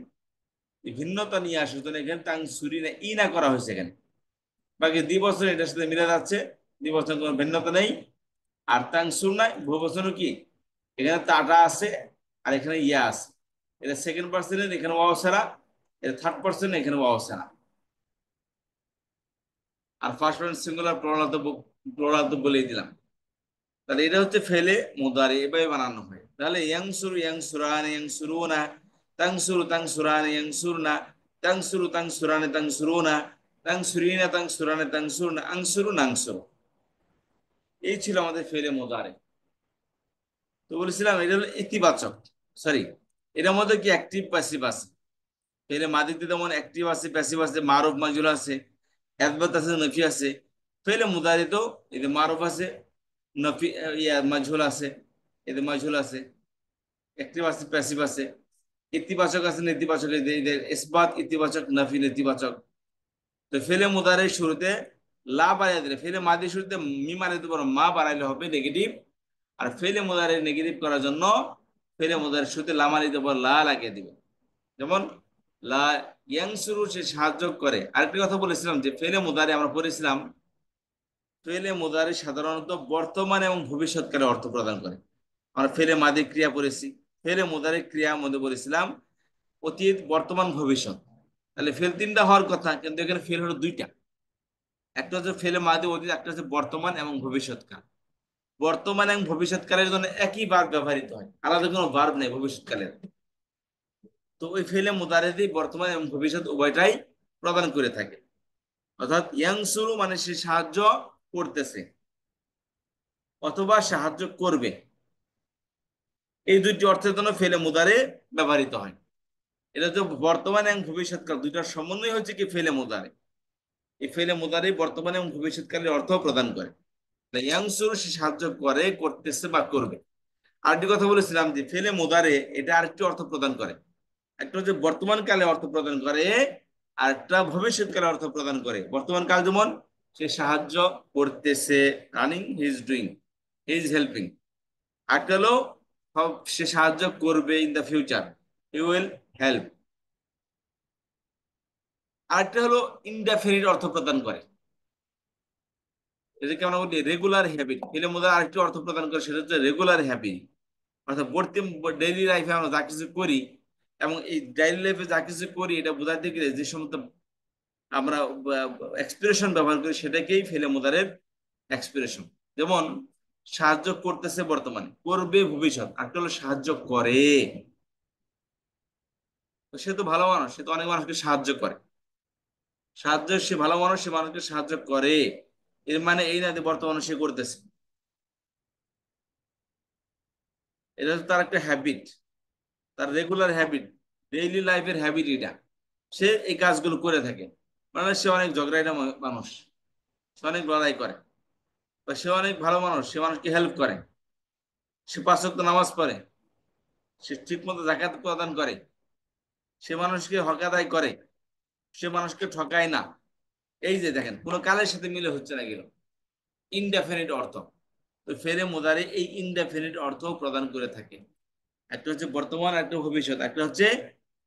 এই ভিন্নতা নিয়ে আসার জন্য এখানে তাং সুরিনা ই না করা হয়েছে এখানে। বাকি দুই বছর এটার সাথে মিলে যাচ্ছে, দুই বছর কোনো ভিন্নতা নেই। আর তাংসুর নাই, বহু বছর কি? এখানে তাটা আছে আর এখানে ইয়া আছে। এটা সেকেন্ড পার্সনের, এখানে ওয়াও ছাড়া। এটা থার্ড পার্সন, এখানে ওয়াও ছাড়া। আর ফার্স্ট পার্সন সিঙ্গুলার প্লুরাল তো বলেই দিলাম। তাহলে এটা হচ্ছে ফেলে মুদারি, এভাবে বানানো হয়। তাহলে ইয়াংসুর ইয়াংসুরান ইয়াংসুরুনা, তাংসুরু তাংসুরান ইয়াংসুরনা, তাংসুরু তাংসুরানে তাংসুরুনা, তাংসুরিনা তাংসুরানে তাংসুরনা, আংসুরু নাংসুরু। এই ছিল আমাদের ফেলে মুদারি। তো বলেছিলাম এটা হলো ইতিবাচক। সরি, এটার মধ্যে কি অ্যাক্টিভ প্যাসিভ আছে। ফেলে মাদিতে যেমন অ্যাক্টিভ আছে, প্যাসিভ আছে, মারুফ মাজুল আছে, এসবাত আছে, নফি আছে। ফেলে মুদারিতেও এতে মারুফ আছে, নফি মাজহুল আছে, এতে মাজহুল আছে, অ্যাক্টিভ আছে, প্যাসিভ আছে, ইতিবাচক আছে, নেতিবাচক। এদের ইসবাত ইতিবাচক, নফি নেতিবাচক। তো ফেলে মুদারির শুরুতে লা বাড়াই দিলে, ফেলে মাদির শুরুতে মি মানে দিতে পারো, মা বাড়াইলে হবে নেগেটিভ। আর ফেলে মুদারে নেগেটিভ করার জন্য ফেলে মুদারের শুরুতে লামা দিতে পারো, লা লাগিয়ে দিবে। যেমন লা ইয়াংসুরু সে সাহায্য করে। আরেকটি কথা বলেছিলাম যে ফেলে মুদারে আমরা পড়েছিলাম, ফেলে মুদারে সাধারণত বর্তমান এবং ভবিষ্যৎকালে অর্থ প্রদান করে। আমরা ফেলে মাদি ক্রিয়া পড়েছি, ফেলে মুদারে ক্রিয়ার মধ্যে বলেছিলাম অতীত, বর্তমান, ভবিষ্যৎ। তাহলে ফেল তিনটা হওয়ার কথা, কিন্তু এখানে ফেল হলো দুইটা। একটা হচ্ছে ফেলে মাদি অতীত, একটা হচ্ছে বর্তমান এবং ভবিষ্যৎকাল। বর্তমান এবং ভবিষ্যৎকালের জন্য একই ভার্ব ব্যবহৃত হয়, আলাদা কোনো ভার্ব নেই ভবিষ্যৎকালের। তো ওই ফেলে মুদারেদি বর্তমান এবং ভবিষ্যৎ উভয়টাই প্রদান করে থাকে। অর্থাৎ ইয়াংসুরু মানে সে সাহায্য করতেছে অথবা সাহায্য করবে, এই দুইটি অর্থের জন্য ফেলে মুদারে ব্যবহৃত হয়। এটা তো বর্তমান এবং ভবিষ্যৎকাল দুইটার সমন্বয় হচ্ছে কি ফেলে মুদারে। এই ফেলে মুদারে বর্তমান এবং ভবিষ্যৎকালের অর্থ প্রদান করে। ইয়াংসুরু সে সাহায্য করে, করতেছে বা করবে। আরেকটি কথা বলেছিলাম যে ফেলে মুদারে এটা আরেকটি অর্থ প্রদান করে। একটা হচ্ছে বর্তমান কালে অর্থ প্রদান করে, আর একটা ভবিষ্যৎকালে অর্থ প্রদান করে। বর্তমান কাল যেমন সে সাহায্য করতেছে, running he is doing, is helping. আরেকটা হলো সে সাহায্য করবে in the future, he will help. আরেকটা হলো ইনডেফিনিট অর্থ প্রদান করে, এটাকে আমরা বলি রেগুলার হ্যাবিট। ফেলে মুদ্রা আরেকটি অর্থ প্রদান করে, সেটা হচ্ছে রেগুলার হ্যাবিট। অর্থাৎ ডেইলি লাইফে আমরা যা কিছু করি, এবং এই ডেইলি লাইফে যা কিছু করি এটা বোঝাতে গেলে যে সমস্ত আমরা এক্সপ্রেশন ব্যবহার করি সেটাকেই ফেলে মুদারের এক্সপ্রেশন। যেমন সাহায্য করতেছে বর্তমানে, করবে ভবিষ্যৎ, একটা হলো সাহায্য করে। তো সে তো ভালো মানুষ, সে তো অনেক মানুষকে সাহায্য করে। সাহায্য, সে ভালো মানুষ, সে মানুষকে সাহায্য করে, এর মানে এই না যে বর্তমানে সে করতেছে। এটা হচ্ছে তার একটা হ্যাবিট, তার রেগুলার হ্যাবিট, ডেইলি লাইফের হ্যাবিট এটা। সে এই কাজগুলো করে থাকে। মানে সে অনেক ঝগড়াইটা মানুষ, সে অনেক লড়াই করে, বা সে অনেক ভালো মানুষ, সে মানুষকে হেল্প করে, সে 5 ওয়াক্ত নামাজ পড়ে, সে ঠিক মতো জাকাত প্রদান করে, সে মানুষকে হক আদায় করে, সে মানুষকে ঠকায় না। এই যে দেখেন, কোনো কালের সাথে মিলে হচ্ছে না গেল, ইনডেফিনিট অর্থ। তো ফেরে মুদারে এই ইনডেফিনিট অর্থ প্রদান করে থাকে। একটা হচ্ছে বর্তমান, একটা ভবিষ্যৎ, একটা হচ্ছে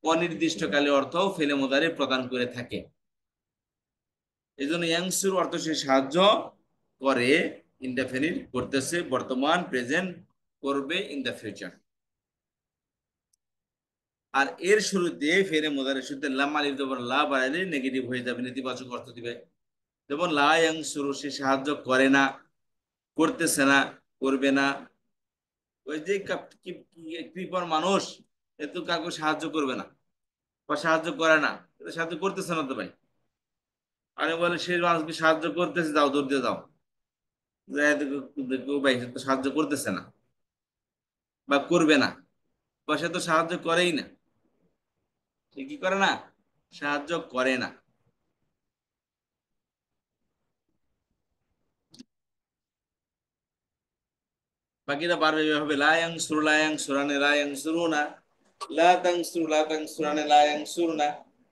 অনির্দিষ্টকালীন অর্থ ফেলে মুদারে প্রদান করে থাকে। এই জন্য ইয়াংসুর অর্থ সে সাহায্য করে, ইনডেফিনিট, করতেছে বর্তমান, প্রেজেন্ট, করবে ইন দ্য ফিউচার। আর এর শুরুতে ফেরে মুদারের শুরুতে লাম আলিফ জবর লা বাড়াইলে নেগেটিভ হয়ে যাবে, নেতিবাচক অর্থ দিবে। যেমন লা ইয়াংসুরু, সে সাহায্য করে না, করতেছে না, করবে না। ওই যে কৃপণ মানুষ, এ তো কাউকে সাহায্য করবে না বা সাহায্য করে না, এটা সাহায্য করতেছে না তো ভাই। আমি বলে সে মানুষকে সাহায্য করতেছে, যাও দৌড় দিয়ে যাও, যাই দেখো, দেখো ভাই সে তো সাহায্য করতেছে না বা করবে না, বা সে তো সাহায্য করেই না। সে কি করে না? সাহায্য করে না। বাকিটা পারবে এভাবে, লায়াং সুর লায়াং সুরানে লায়াং সুরুনা, লা তাং সুর লা তাং সুরানে লায়াং সুরনা,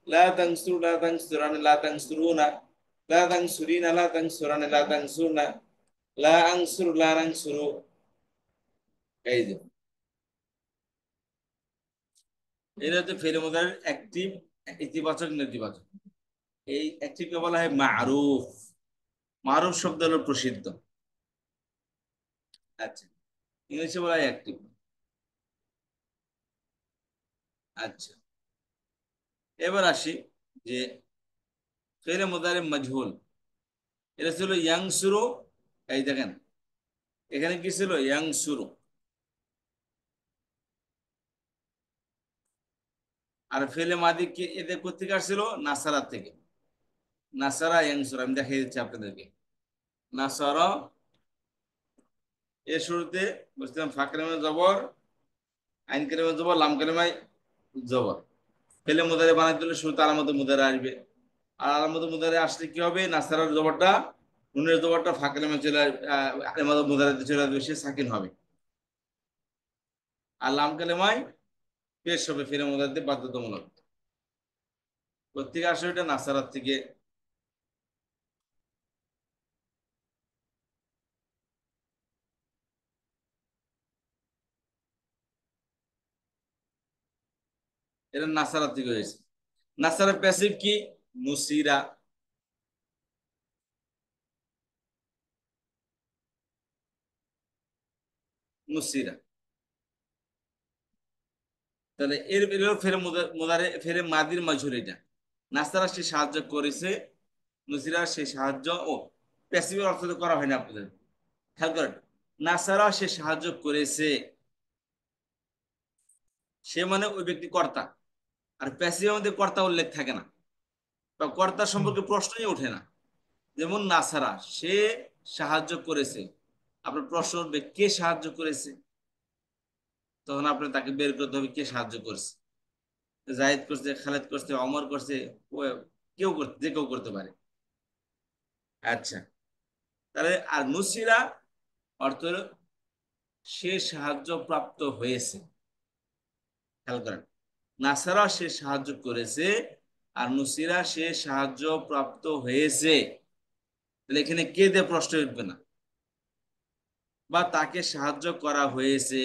লা তাং সুর লা তাং সুরানে লা তাং সুরুনা, লা তাং সুরিনা লা তাং সুরানে লা তাং সুরনা, লা আং সুর লা আং সুরু। এই যে এটা হচ্ছে ফেলে মুদারের অ্যাক্টিভ, ইতিবাচক নেতিবাচক। এই অ্যাক্টিভকে বলা হয় মারুফ। মারুফ শব্দ হলো প্রসিদ্ধ। আচ্ছা, ইংলিশে বলা হয় অ্যাক্টিভ। আচ্ছা, এবার আসি যে ফেলে মুদারে মজহুল, এটা ছিল ইয়াং শুরু। এই দেখেন, এখানে কি ছিল? ইয়াং শুরু। আর ফেলে মাদি কি এদের কোথেকে আসছিল? নাসারা থেকে। নাসারা ইয়াং শুরু, আমি দেখাই দিচ্ছি আপনাদেরকে। নাসারা এর শুরুতে বুঝলাম ফাকরামে জবর, আইন কালেমে জবর, লাম কালেমায় জবর। ফেলে মুদারে বানাই দিলে শুরুতে আলামত মুদারে আসবে। আর আলামত মুদারে আসলে কি হবে? নাসারার জবরটা, নুনের জবরটা ফাকরামে চলে আলামত মুদারে চলে আসবে, সে সাকিন হবে। আর লাম কালেমায় পেশ হবে, ফেলে মুদারে বাধ্যতামূলক। কোথেকে আসলে? এটা নাসারার থেকে। এটা নাসারার থেকে হয়েছে। নাসারার প্যাসিভ কি? নুসিরা। নুসিরা। তাহলে এর এর ফেরে মুদারে ফেরে মাদির মাজহুর এটা। নাসারা সে সাহায্য করেছে, নুসিরা সে সাহায্য, ও প্যাসিভের অর্থ তো করা হয় না আপনাদের, খেয়াল করেন। নাসারা সে সাহায্য করেছে, সে মানে ওই ব্যক্তি কর্তা। আর প্যাসিভের মধ্যে কর্তা উল্লেখ থাকে না, বা কর্তা সম্পর্কে প্রশ্নই ওঠে না। যেমন নাসারা, সে সাহায্য করেছে, আপনার প্রশ্ন উঠবে কে সাহায্য করেছে, তখন আপনি তাকে বের করতে হবে কে সাহায্য করছে। জাহিদ করছে, খালেদ করছে, অমর করছে, ও কেউ করতে, যে কেউ করতে পারে। আচ্ছা, তাহলে আর নুসিরা অর্থ হলো সে সাহায্য প্রাপ্ত হয়েছে। খেয়াল করেন, নাসারা সে সাহায্য করেছে, আর নুসিরা সে সাহায্য প্রাপ্ত হয়েছে। তাহলে এখানে কে দিয়ে প্রশ্ন উঠবে না। বা তাকে সাহায্য করা হয়েছে।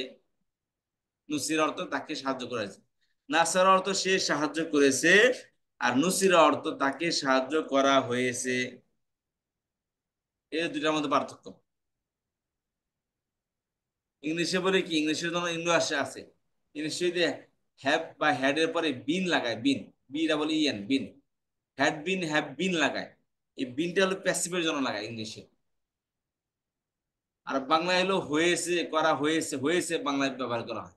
নুসির অর্থ তাকে সাহায্য করা হয়েছে, নাসার অর্থ সে সাহায্য করেছে, আর নুসির অর্থ তাকে সাহায্য করা হয়েছে। এই দুটার মধ্যে পার্থক্য। ইংলিশে বলে কি, ইংলিশের জন্য ইংলিশে আছে, ইংলিশে যদি হ্যাভ বা হ্যাড এর পরে বিন লাগায়, been, B double E N, been, had been, have been লাগায়, এই বিনটা হলো প্যাসিভের জন্য লাগায় ইংলিশে। আর বাংলায় হলো হয়েছে, করা হয়েছে, হয়েছে বাংলায় ব্যবহার করা হয়।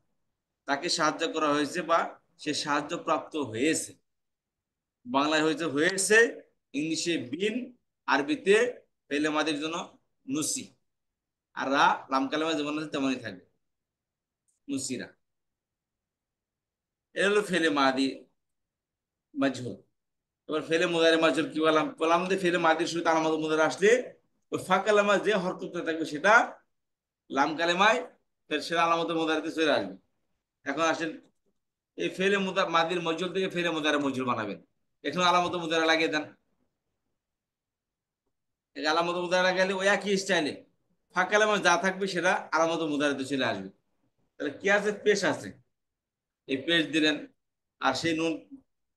তাকে সাহায্য করা হয়েছে বা সে সাহায্য প্রাপ্ত হয়েছে। বাংলায় হয়েছে হয়েছে, ইংলিশে বিন, আরবিতে ফেলে মাদির জন্য নুসি, আর রা লাম কালেমা যেমন আছে তেমনই থাকবে, নুসিরা। এটা হলো ফেলে মাদি মাজহুর। এবার ফেলে মুদারে মাজহুর কি বললাম, বললাম যে ফেলে মাদির শুরুতে আলামত মুদারে আসলে ওই ফা কালেমা যে হরকতটা থাকবে সেটা লাম কালেমায় ফের সেটা আলামত মুদারিতে চলে আসবে। এখন আসেন এই ফেলে মাদির মজুল থেকে ফেলে মুদারে মজুল বানাবেন। এখন আলামত মুদারে লাগিয়ে দেন, এই আলামত মুদারে লাগাইলে ওই একই স্টাইলে ফা কালেমা যা থাকবে সেটা আলামত মুদারিতে চলে আসবে। তাহলে কি আছে, পেশ আছে, এই পেশ দিলেন। আর সেই নুন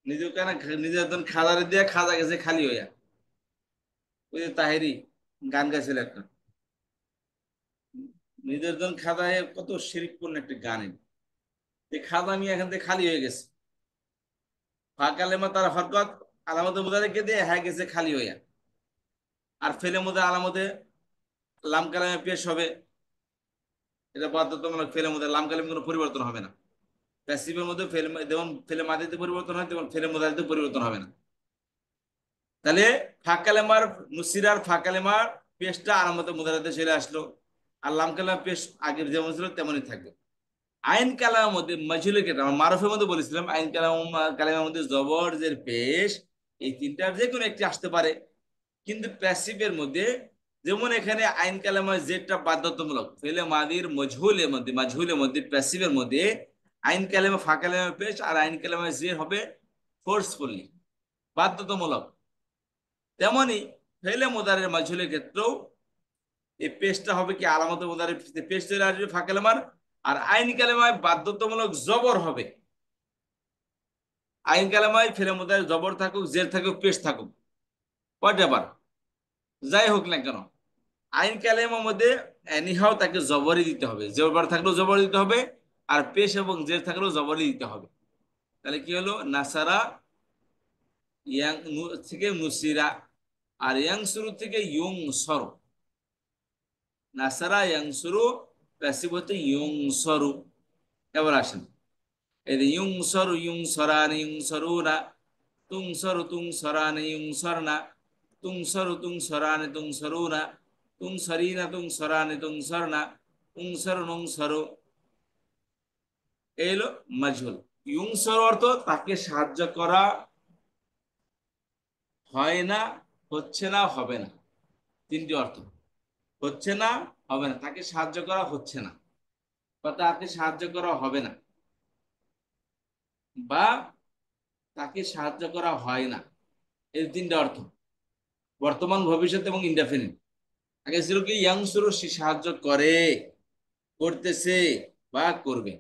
নিজেও কেন, নিজের একজন খাজারে দিয়ে খাজা গেছে খালি হইয়া। ওই যে তাহেরি গান গাইছিল একটা, নিজের জন খাজা হয়ে কত শিরকপূর্ণ একটা গান। এই খাজা নিয়ে এখান থেকে খালি হয়ে গেছে, ফাঁকালেমা তার হরকত আলামতে মুদারিকে দিয়ে হ্যাঁ গেছে খালি হইয়া। আর ফেলে মুদা আলামতে লাম কালামে পেশ হবে, এটা বাধ্যতামূলক। ফেলে মুদা লাম কালামে কোনো পরিবর্তন হবে না। প্যাসিভের মধ্যে ফেলে, যেমন ফেলে মাদিতে পরিবর্তন হয় তেমন ফেলে মুদারিতে পরিবর্তন হবে না। তাহলে ফাঁকালেমার নুসিরার ফাঁকালেমার পেশটা আলামতে মুদারিতে চলে আসলো, আর লাম কালামে পেশ আগের যেমন ছিল তেমনই থাকবে। আইন কালামের মধ্যে মাজহুলের ক্ষেত্রে আমরা মারুফের মধ্যে বলেছিলাম, আইন কালামের মধ্যে জবর জের পেশ এই তিনটার যে কোনো একটি আসতে পারে। কিন্তু প্যাসিভের মধ্যে, যেমন এখানে আইন কালামের জেরটা বাধ্যতামূলক, ফেলে মাদির মজহুলের মধ্যে, মাজহুলের মধ্যে প্যাসিভের মধ্যে আইন কালামে ফা কালামে পেশ আর আইন কালামে জের হবে ফোর্সফুলি, বাধ্যতামূলক। তেমনি ফেলে মুদারের মাজহুলের ক্ষেত্রেও এই পেশটা হবে কি আলামত মুদারের পেশ চলে আসবে ফা কালামার, আর আইন কালামায় বাধ্যতামূলক জবর হবে। আইন কালামায় ফেলে মুদারে জবর থাকুক, জের থাকুক, পেশ থাকুক, হোয়াট যাই হোক না কেন, আইন কালামের মধ্যে এনিহাও তাকে জবরই দিতে হবে, জবর থাকলেও জবর দিতে হবে, আর পেশ এবং জের থাকলেও জবরই দিতে হবে। তাহলে কি হলো, নাসারা ইয়াং থেকে নুসিরা, আর ইয়াং শুরু থেকে ইয়ং সর। নাসারা ইয়াং শুরু প্যাসিভ হতে ইয়ং সরু। এবার আসেন এই যে ইয়ং সরু, ইয়ং সরানি, ইয়ং সরুনা, তুং সরু তুং সরানি, ইয়ং সরনা, তুং সরু তুং সরানি, তুং সরুনা, তুং সরিনা, তুং সরানি, তুং সরনা, তুং সরু নুং সরু। এই হলো মাজহুল। ইয়ং সর অর্থ তাকে সাহায্য করা হয় না, হচ্ছে না, হবে না। তিনটি অর্থ, হচ্ছে না, হবে না, তাকে সাহায্য করা হচ্ছে না, বা তাকে সাহায্য করা হবে না, বা তাকে সাহায্য করা হয় না। এই তিনটা অর্থ, বর্তমান, ভবিষ্যৎ এবং ইনডেফিনিট। আগে ছিল কি ইয়াং শুরু, সে সাহায্য করে, করতেছে বা করবে।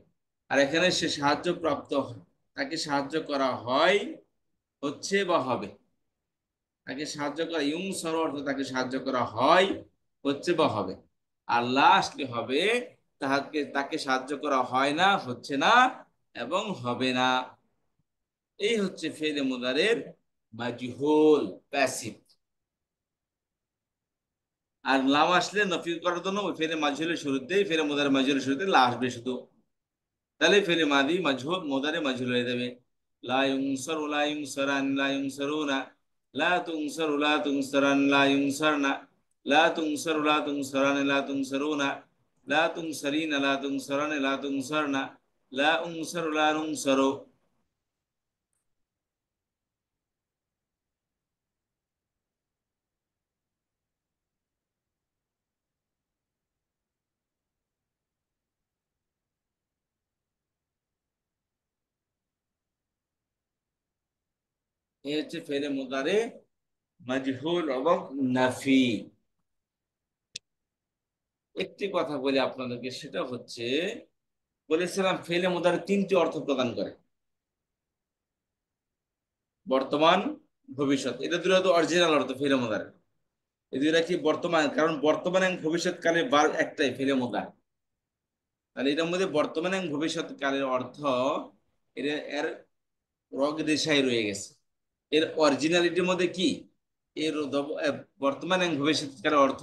আর এখানে সে সাহায্য প্রাপ্ত হয়, তাকে সাহায্য করা হয়, হচ্ছে বা হবে। তাকে সাহায্য করা, ইয়ং সর অর্থ তাকে সাহায্য করা হয়, হচ্ছে বা হবে। আর লাস্টলি হবে তাকে, তাকে সাহায্য করা হয় না, হচ্ছে না এবং হবে না। এই হচ্ছে ফেলে মুদারের মাজহুল, প্যাসিভ। আর লাম আসলে নফি করার জন্য ওই ফেলে মাজহুলের শুরুতেই, ফেলে মুদারের মাজহুলের শুরুতে লা আসবে শুধু। তাহলে ফেলে মাদি মাজহুল মুদারে মাজহুল হয়ে যাবে। লা ইউনসারু লা ইউনসারান লা ইউনসারুনা, লা তুনসারু লা তুনসারান লা ইউনসারনা, লা তুনসারু লা তুনসারান লা তুনসারুনা, লা তুনসারিনা লা তুনসারান লা তুনসারনা, লা উনসারু লা নুনসারু। এই হচ্ছে ফেলে মুদারে মাজহুল এবং নাফি। একটি কথা বলি আপনাদেরকে, সেটা হচ্ছে, বলেছিলাম ফেলে মুদারে তিনটি অর্থ প্রদান করে: বর্তমান, ভবিষ্যৎ। এটা দুটো তো অরিজিনাল অর্থ ফেলে মুদারে। এই দুইটা কি বর্তমান, কারণ বর্তমান এবং ভবিষ্যৎকালে বার একটাই, ফেলে মুদারে। তাহলে এটার মধ্যে বর্তমান এবং ভবিষ্যৎকালের অর্থ এর এর রগ রেশায় রয়ে গেছে। এর অরিজিনালিটির মধ্যে কি, বর্তমান এবং ভবিষ্যৎকালের অর্থ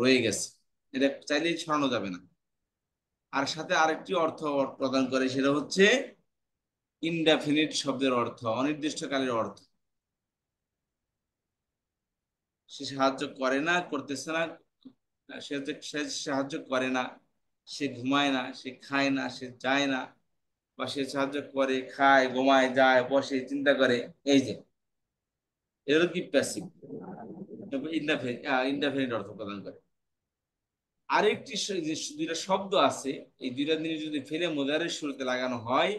রয়ে গেছে। এটা চাইলেই ছড়ানো যাবে না। আর সাথে আরেকটি অর্থ প্রদান করে, সেটা হচ্ছে ইনডেফিনিট শব্দের অর্থ, অনির্দিষ্টকালের অর্থ। সে সাহায্য করে না, করতেছে না, সে সাহায্য করে না, সে ঘুমায় না, সে খায় না, সে যায় না, বা সে সাহায্য করে, খায়, ঘুমায়, যায়, বসে, চিন্তা করে। এই যে এগুলো কি প্যাসিভ, ইনডেফিনিট অর্থ প্রদান করে। আরেকটি যে দুইটা শব্দ আছে, এই দুইটা জিনিস যদি ফেলে মুদারের শুরুতে লাগানো হয়,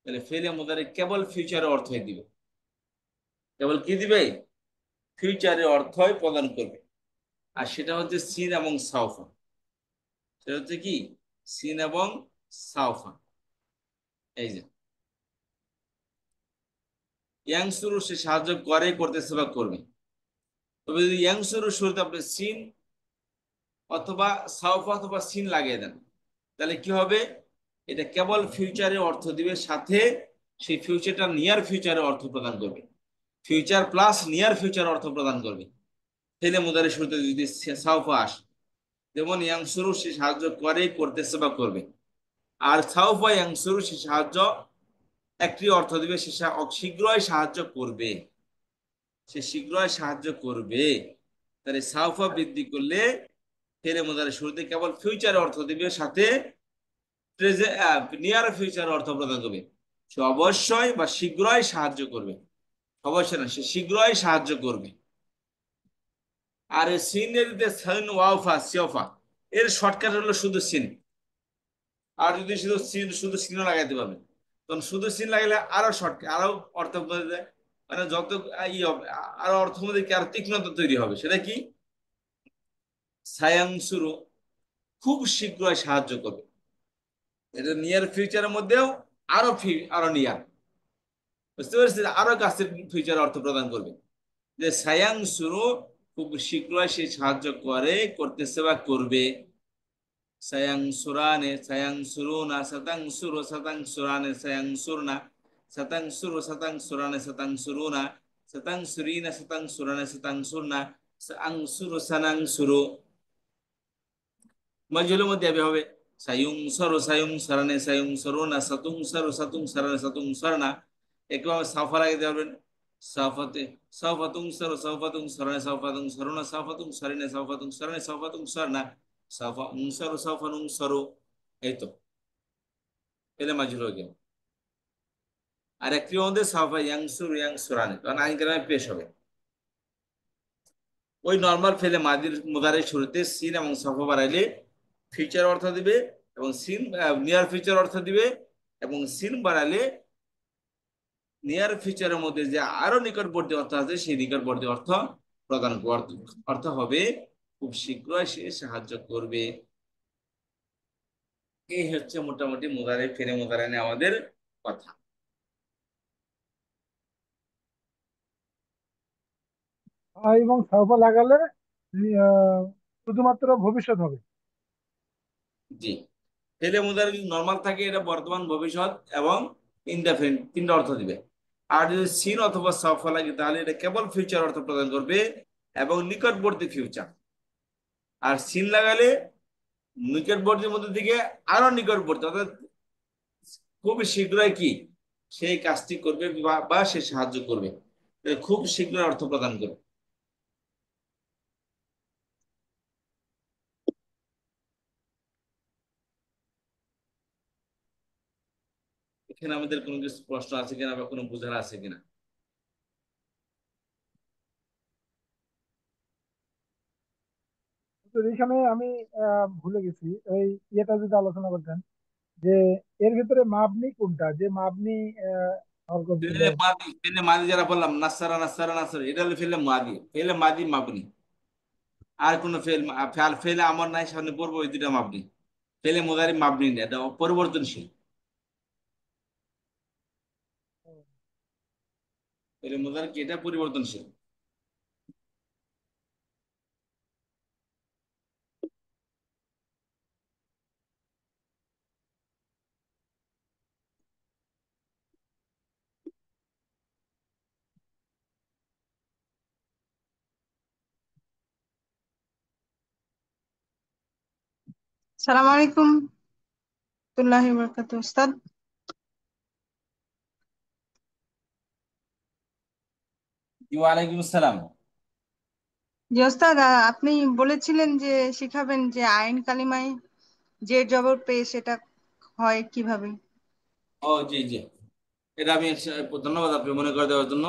তাহলে ফেলে মুদারে কেবল ফিউচারের অর্থই দিবে। কেবল কি দিবে? ফিউচারের অর্থই প্রদান করবে। আর সেটা হচ্ছে সিন এবং সাউফা। সেটা হচ্ছে কি? সিন এবং সাউফা। এই যে ইয়াংসুরু, সে সাহায্য করে, করতেছে বা করবে। তবে যদি ইয়াংসুরু শুরুতে আপনি সিন অথবা সাউফা অথবা সিন লাগিয়ে দেন, তাহলে কি হবে? এটা কেবল ফিউচারে অর্থ দিবে, সাথে সেই ফিউচারটা নিয়ার ফিউচারে অর্থ প্রদান করবে। ফিউচার প্লাস নিয়ার ফিউচার অর্থ প্রদান করবে। ফেলে মুদারে শুরুতে যদি সাউফা আসে, যেমন ইয়াংসুরু, সে সাহায্য করে, করতেছে বা করবে। আর সাউফা ইয়াংসুরু, সে সাহায্য একটি অর্থ দিবে, সে শীঘ্রই সাহায্য করবে। সে শীঘ্রই সাহায্য করবে। তাহলে সাউফা বৃদ্ধি করলে ফেলে মুদারে শুরুতে কেবল ফিউচার অর্থ দিবে, সাথে নিয়ার ফিউচার অর্থ প্রদান করবে। সে অবশ্যই বা শীঘ্রই সাহায্য করবে। অবশ্যই না, সে শীঘ্রই সাহায্য করবে। আর এই সিনের যে সাইন ওয়াফা সিওফা, এর শর্টকাট হলো শুধু সিন। আর যদি শুধু সিন, শুধু সিনও লাগাইতে পারবেন, তখন শুধু সিন লাগাইলে আরো শর্টকাট, আরো অর্থ বোঝা যায়। মানে যত ই হবে, আরো অর্থ মধ্যে কি আরো তীক্ষ্ণতা তৈরি হবে। সেটা কি? সায়াং শুরু, খুব শীঘ্রই সাহায্য করবে। এটা নিয়ার ফিউচারের মধ্যেও আরো আরো নিয়ার, বুঝতে পারছি, আরো কাছের ফিউচার অর্থ প্রদান করবে। যে সায়াং শুরু, খুব শীঘ্রই সে সাহায্য করে, করতেছে বা করবে। সায়াং সুরানে সায়াং সুরুনা সাতাং সুরু সাতাং সুরানে সায়াং সুরনা সাতাং সুরু সাতাং সুরানে সাতাং সুরুনা সাতাং সুরিনা সাতাং সুরানে সাতাং সুরনা সাং সুরু সানাং সুরু। মজুলের মধ্যে হবে সায়ুং সরণে সায়ুং সরুনা সাতুং সরণে সাতুং সরনা। একভাবে সাফা লাগিয়ে দেবেন। সাফাতে সাফাতুং সরণে সাফাতুং সরুনা সাফাতুং সরিনে সাফাতুং সরণে সাফাতুং সরনা সাফা সাফানুং সরু। এই তো এলে মাজুল হয়ে গেল। আর একটি মধ্যে সাফা ইয়াং সুরানে, কারণ আইন কালামে পেশ হবে। ওই নর্মাল ফেলে মাদির মুদারের শুরুতে সিন এবং সাফা বাড়াইলে ফিউচার অর্থ দিবে, এবং সিন নিয়ার ফিউচার অর্থ দিবে, এবং সিন বাড়ালে নিয়ার ফিউচারের মধ্যে যে আরো নিকটবর্তী অর্থ আছে, সেই নিকটবর্তী অর্থ প্রদান অর্থ হবে খুব শীঘ্রই সে সাহায্য করবে। এই হচ্ছে মোটামুটি মুদারে ফেলে মুদারে নিয়ে আমাদের কথা। এবং সাউফা লাগালে আহ, শুধুমাত্র ভবিষ্যৎ হবে। জি, ফেলে মুদারে যদি নর্মাল থাকে, এটা বর্তমান, ভবিষ্যৎ এবং ইনডেফিনিট তিনটা অর্থ দিবে। আর যদি সিন অথবা সাফা লাগে, তাহলে এটা কেবল ফিউচার অর্থ প্রদান করবে এবং নিকটবর্তী ফিউচার। আর সিন লাগালে নিকটবর্তীর মধ্যে থেকে আরো নিকটবর্তী, অর্থাৎ খুব শীঘ্রই কি সেই কাজটি করবে, বা সে সাহায্য করবে। খুব শীঘ্রই অর্থ প্রদান করবে। এখানে আমাদের কোনো কিছু প্রশ্ন আছে কিনা, বা কোনো বোঝার আছে কিনা? তো এখানে আমি ভুলে গেছি এই ইয়েটা যদি আলোচনা করতেন, যে এর ভিতরে মাবনি কোনটা, যে মাবনি হরকত গুলো। ফেলে মাদি যারা বললাম, নাসারা নাসারা নাসারা, এটা হলো ফেলে মাদি, ফেলে মাদি মাবনি। আর কোনো ফেল ফেল ফেলে আমার নাই, সামনে পড়বো, ওই দুটা মাপনি। ফেলে মোদারি মাপনি না, এটা পরিবর্তনশীল। ফেলে মোদারি কি, এটা পরিবর্তনশীল। সালাম আলাইকুম তুল্লাহি বরকাত উস্তাদ। জি, ওয়ালাইকুম আসসালাম। জি ওস্তাদ, আপনি বলেছিলেন যে শিখাবেন যে আইন কালিমায় যে জবর পেশ সেটা হয় কিভাবে। ও জি জি, এটা আমি ধন্যবাদ আপনি মনে করে দেওয়ার জন্য।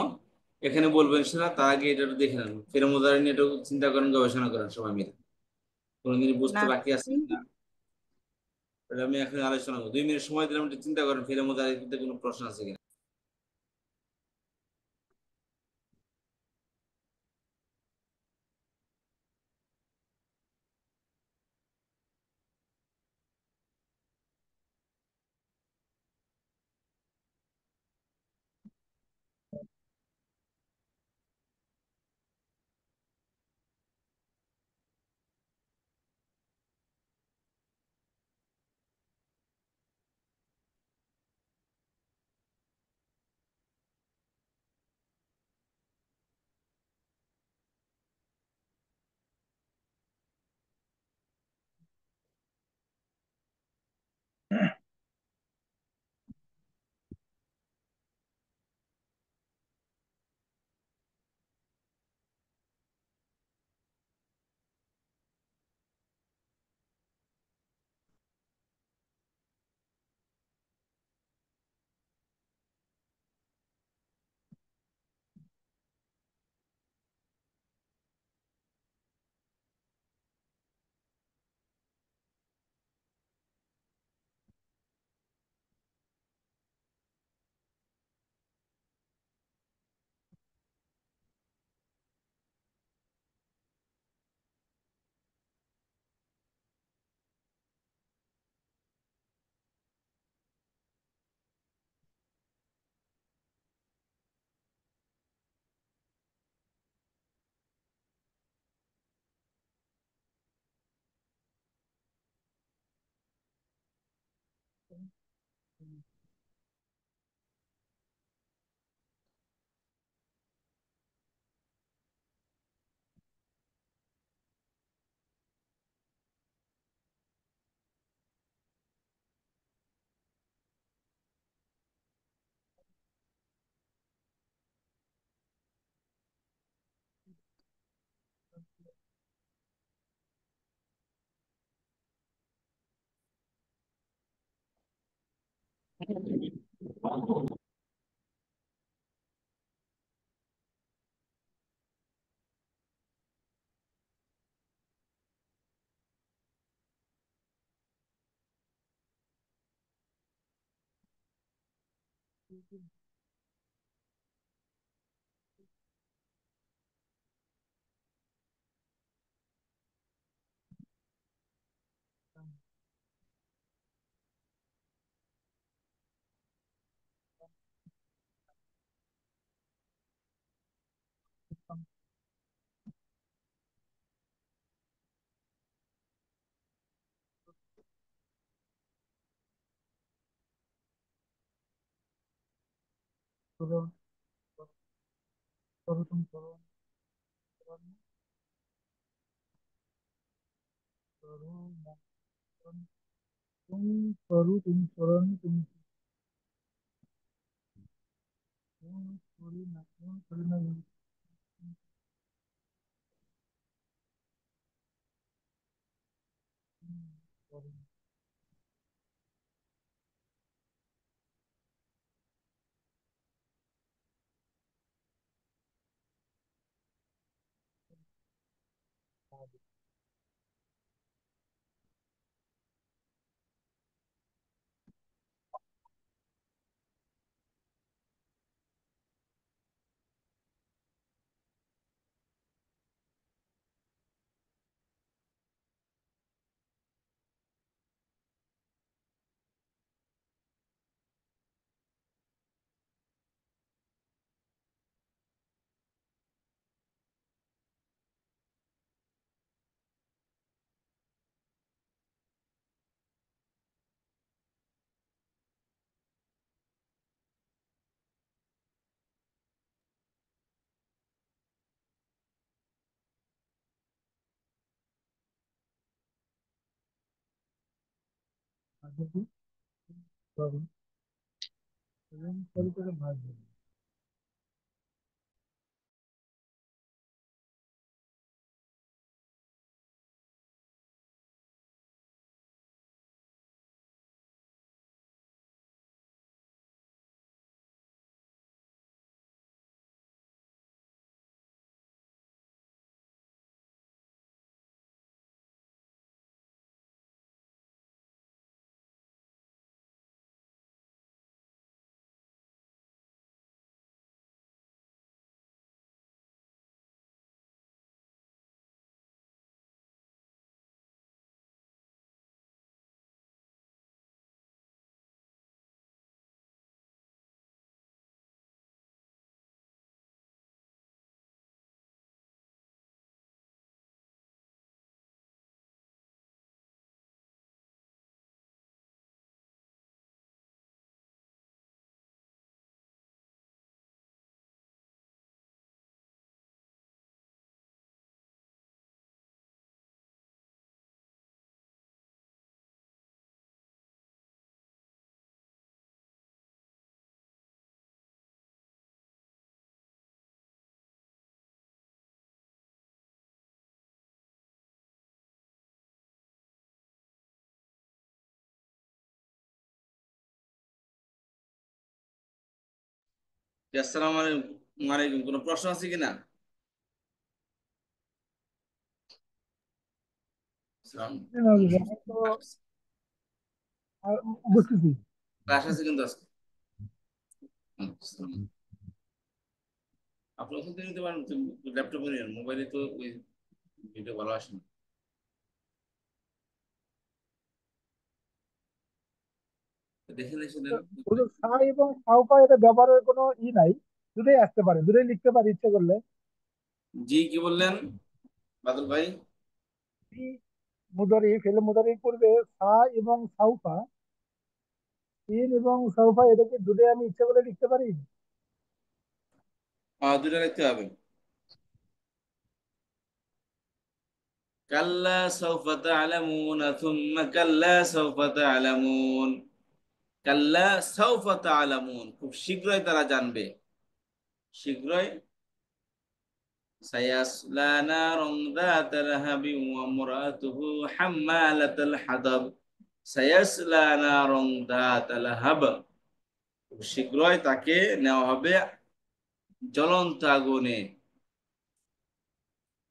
এখানে বলবেন সেটা, তার আগে এটা একটু দেখে নেন, ফের মোদারি নিয়ে একটু চিন্তা করেন, গবেষণা করেন সবাই মিলে। কোনো কিছু বুঝতে না, বাকি আছে কিনা এটা আমি এখন আলোচনা করবো। 2 মিনিট সময় দিলাম, একটু চিন্তা করেন ফের মোদারিতে কোনো প্রশ্ন আছে কিনা। করুন, করুন, করুন, করুন, করুন, করুন, তুমি করু, তুমি করুন, তুমি করি না, তুমি করি না, তুমি করো না। যদি গরম এবং করে করে ভাজবো। জি, আসসালামু আলাইকুম। ওয়ালাইকুম। কোনো প্রশ্ন আছে কিনা? আসসালাম। এখন তো বুঝতেছি। ক্লাস আছে কিন্তু আজকে। আসসালাম। আপনি ওখান থেকে নিতে পারেন, ল্যাপটপে নিন, মোবাইলে তো ওই ভিডিও ভালো আসে না। দেখে দেখে দেন। শুধু সা এবং সাউপা এটা ব্যবহারের কোনো নাই, দুটোই আসতে পারে, দুটোই লিখতে পারি ইচ্ছে করলে। জি, কি বললেন বাদল ভাই? ফি মুদারি ফেলে মুদারি করবে সা এবং সাউফা, সিন এবং সাউফা, এটাকে দুটোই আমি ইচ্ছে করে লিখতে পারি। দুটা লিখতে হবে। কাল্লা সাউফা তা'লামুন সুম্মা কাল্লা সাউফা তা'লামুন। কাল্লা সাউফা তা'লামুন, খুব শীঘ্রই তারা জানবে। শীঘ্রই। সায়াসলা নারুন যাতা লাহাবিন ওয়া ইমরাতুহু হাম্মালাতাল হাতাব। সায়াসলা নারুন যাতা লাহাব, খুব শীঘ্রই তাকে নেওয়া হবে জ্বলন্ত আগুনে।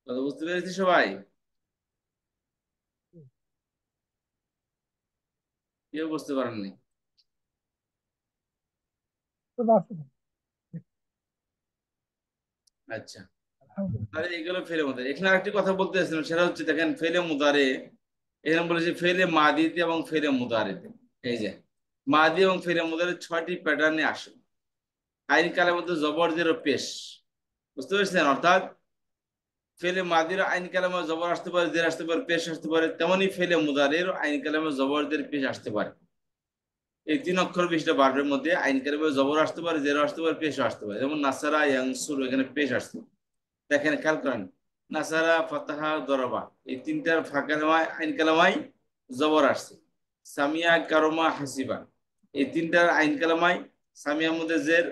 কথা বুঝতে পেরেছি সবাই? কেউ বুঝতে পারেননি? তো বাস্তব। আচ্ছা, আলহামদুলিল্লাহ। তাহলে এগুলো ফেলে মুদারে। এখানে আরেকটি কথা বলতে চাইছিলাম, সেটা হচ্ছে দেখেন ফেলে মুদারে এখানে বলেছে ফেলে মাদিতে এবং ফেলে মুদারেতে। এই যে মাদি এবং ফেলে মুদারে 6টি প্যাটার্নে আসে। আইন কালের মধ্যে জবর জের ও পেশ, বুঝতে পেরেছেন? অর্থাৎ ফেলে মাদির আইন কালামে জবর আসতে পারে, জের আসতে পারে, পেশ আসতে পারে, তেমনি ফেলে মুদারের আইন কালামে জবর জের পেশ আসতে পারে। এই 3 অক্ষর বিশিষ্ট বার্বের মধ্যে আইন কালামে জবর আসতে পারে, জের আসতে পারে, পেশ আসতে পারে। যেমন নাসারা ইয়াংসুর, এখানে পেশ আসতে পারে। দেখেন খেয়াল করেন, নাসারা, ফাতাহা, দরবা, এই তিনটার ফাঁকা নামায় আইন কালামায় জবর আসছে। সামিয়া, কারমা, হাসিবা, এই তিনটার আইন কালামায় সামিয়ার মধ্যে জের,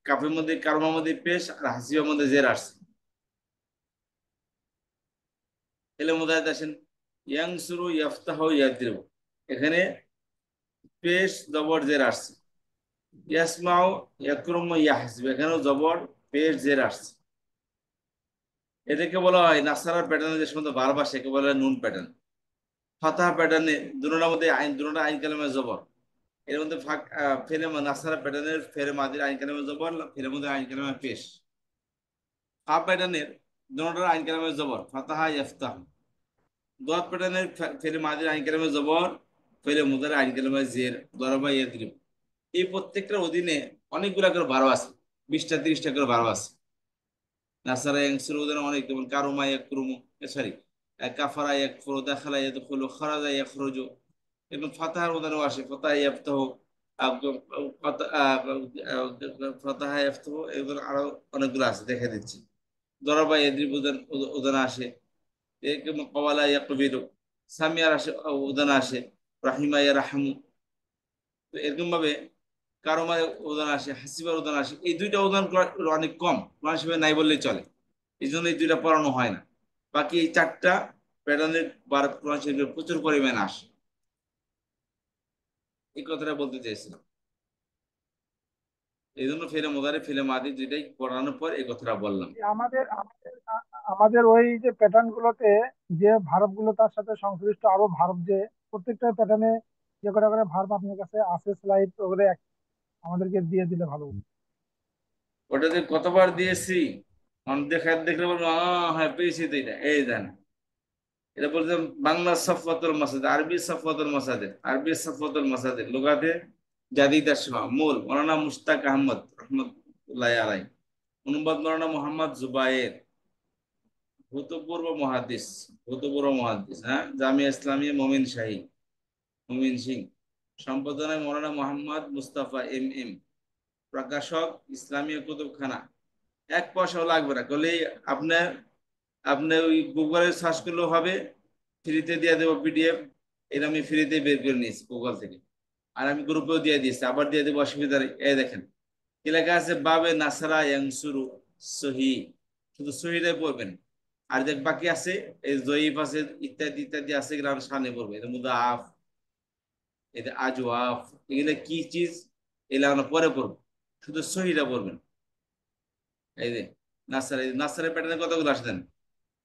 কাফের মধ্যে কারমার মধ্যে পেশ, আর হাসিবার মধ্যে জের আসছে। এলে মুদারিত আসেন, ইয়াংসুরু, ইয়াফতাহু, ইয়াদরিবু, এখানে পেশ জবর জের আসছে। ইয়াসমাউ, ইয়াকরুমু, ইয়াহসিবু, এখানেও জবর পেশ জের আসছে। এটাকে বলা হয় নাসারার প্যাটার্নে যে সমস্ত ভার্ব আসে একে বলা হয় নুন প্যাটার্ন। ফাতাহা প্যাটার্নে দুটোর মধ্যে আইন, দুটোটা আইন কালামে জবর। এর মধ্যে ফেলে নাসারা প্যাটার্নের ফেরে মাদির আইন কালামে জবর, ফেরের মধ্যে আইন কালামে পেশ। হা প্যাটার্নের দুটোটার আইন কালামে জবর, ফাতাহা, ইফতাহ। দোয়াত প্যাটার্নের ফেরে মাদির আইন কালামে জবর, ফেরে মুদার আইন কালামে জের, দরবা, ইয়াদরিব। এই প্রত্যেকটার অধীনে অনেকগুলো করে ভার্ব আছে, 20টা 30টা করে ভার্ব আছে। নাসারা ইয়াংসুর উদাহরণ অনেক, যেমন কারুমা ইয়াকরুমু, সরি, কাফারা ইয়াকফুরু, দাখালা ইয়াদখুলু, খারাজা ইয়াখরুজু। এবং ফাতাহার উদাহরণ আসে, ফাতাহা ইয়াফতাহু, ফাতাহা ইয়াফতাহু, এগুলো আরো অনেকগুলো আছে, দেখে দিচ্ছি। দরাবা ইয়াদরিবু উদাহরণ আসে। কওয়ালা ইয়াকবিলু, সামিয়ার আসে উদাহরণ আসে। রাহিমা ইয়ারহামু, তো এরকম ভাবে কারমার উদাহরণ আসে, হাসিবার উদাহরণ আসে, এই দুইটা উদাহরণ অনেক কম, কোরআন শরীফে নাই বললেই চলে। এই জন্য এই দুইটা পড়ানো হয় না। বাকি এই চারটা প্যাটার্নের বার কোরআন শরীফে প্রচুর পরিমাণে আসে। এই কথাটা বলতে চাইছিলাম। এই জন্য ফেলে মোদারে ফেলে মাদি দুইটাই পড়ানোর পর এই কথাটা বললাম। আমাদের আমাদের আমাদের ওই যে প্যাটার্ন গুলোতে যে ভার্ব গুলো তার সাথে সংশ্লিষ্ট আরো ভার্ব, যে প্রত্যেকটা প্যাটার্নে যে কটা করে ভার্ব আপনার কাছে আছে স্লাইড, ওগুলো আমাদেরকে দিয়ে দিলে ভালো হতো। ওটাতে কতবার দিয়েছি, দেখা দেখলে বলবো হ্যাঁ পেয়েছি তো এটা, এই দেন। এটা বলছে বাংলা সফওয়াতুল মাসাদির, আরবি সফওয়াতুল মাসাদির, আরবি সফওয়াতুল মাসাদির লুগাতে জাদিদার শফা, মূল মাওলানা মুশতাক আহমদ রহমতুল্লাহ আলাই, অনুবাদ মাওলানা মোহাম্মদ জুবায়ের, ভূতপূর্ব মহাদিস, ভূতপূর্ব মহাদিস, হ্যাঁ, জামিয়া ইসলামিয়া মমিন শাহী, মমিন সিং, সম্পাদনায় মাওলানা মোহাম্মদ মুস্তাফা এম এম, প্রকাশক ইসলামিয়া কুতুবখানা। এক পয়সাও লাগবে না, করলেই আপনার আপনি ওই গুগলে সার্চ করলেও হবে, ফ্রিতে দিয়ে দেবো পিডিএফ। এটা আমি ফ্রিতে বের করে নিয়েছি গুগল থেকে, আর আমি গ্রুপেও দিয়ে দিয়েছি, আবার দিয়ে দেবো, অসুবিধা নেই। এই দেখেন কি লেখা আছে, বাবে নাসারা ইয়ানসুরু সহি, শুধু সহিটাই পড়বেন। আর দেখ বাকি আছে এই জয়ীফ আছে, ইত্যাদি ইত্যাদি আছে, এগুলো আমি সামনে পড়বে। এটা মুদাফ, এটা আজওয়াফ, এগুলো কি চিজ, এগুলো আমরা পরে পড়বো, শুধু সহিটা পড়বেন। এই যে নাসারা, নাসারের প্যাটার্নে কতগুলো আসতেন,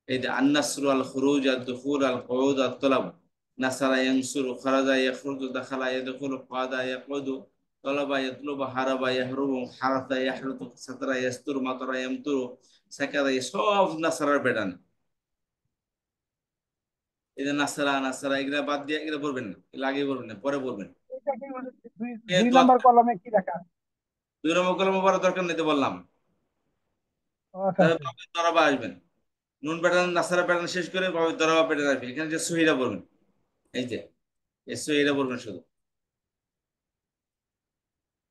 এই যে আন্নাসরু আল খুরুজ আল দুখুল আল কুউদ আল তলাব, নাসারা ইয়ানসুরু, খারাজা ইয়াখরুজু, দাখালা ইয়াদখুলু, কাদা ইয়াকুদু, তলাবা ইয়াতলুবু, হারাবা ইয়াহরুবু, হারাতা ইয়াহরুতু, সাতরা ইয়াসতুরু, মাতরা ইয়ামতুরু, সাকারা, এই সব নাসারার প্যাটার্ন। এই যে নাসারা নাসারা এগুলা বাদ দিয়ে এগুলা বলবেন না, এগুলা আগে বলবেন না, পরে বলবেন। এটা কি মানে দুই এ দুই দোয়া, নাম্বার কলমে কি লেখা আছে? দুই নম্বর কলমে পড়ার দরকার নেই তো বললাম। ও, আচ্ছা তাহলে আচ্ছা। বাবা দরাবা আসবেন, নুন প্যাটার্ন নাসারা প্যাটার্ন শেষ করে বাবা দরাবা প্যাটার্ন আসবে, এখানে যে সহিরা বলবেন। এই যে এই সহিরা বলবেন শুধু,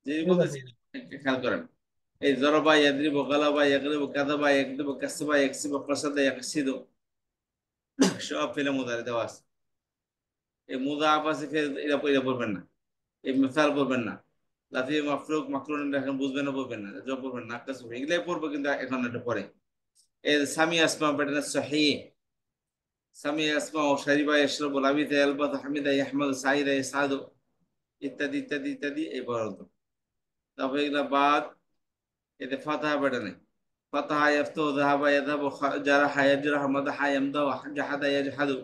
যে ঠিক বলতেছি আছে। একটু খেয়াল করেন। এই জরবা ইয়াদরিবু, গালাবা ইয়াগরিবু, কাযাবা ইয়াকযিবু, কাসবা ইয়াকসিবু, কাসাদা ইয়াকসিদু, সব ফেলে মুদারে দেওয়া আছে। এই মুদাফ আছে এটা এটা বলবেন না, এই মিসাল বলবেন না, লাফি মাফরুক মাকরুন এখন বুঝবেন না, বলবেন না, জব বলবেন না, কাসব এগুলাই পড়বো, কিন্তু এখন এটা পরে। এই সামি আসমা প্যাটার্ন সহিহ, সামি আসমা ও শারিবা ইয়াশরাবু, লাবিতা ইয়ালবাতু, হামিদা ইয়াহমাদু, সাইদা ইয়াসাদু, ইত্যাদি ইত্যাদি ইত্যাদি এই পর্যন্ত। তারপরে এগুলা বাদ, এতে ফাতাহা প্যাটার্নে ফাতাহা ইয়াফতাহু, যাহাবা ইয়াযহাবু, জারাহা ইয়াজরাহু, মাদাহা ইয়ামদাহু, জাহাদা ইয়াজহাদু,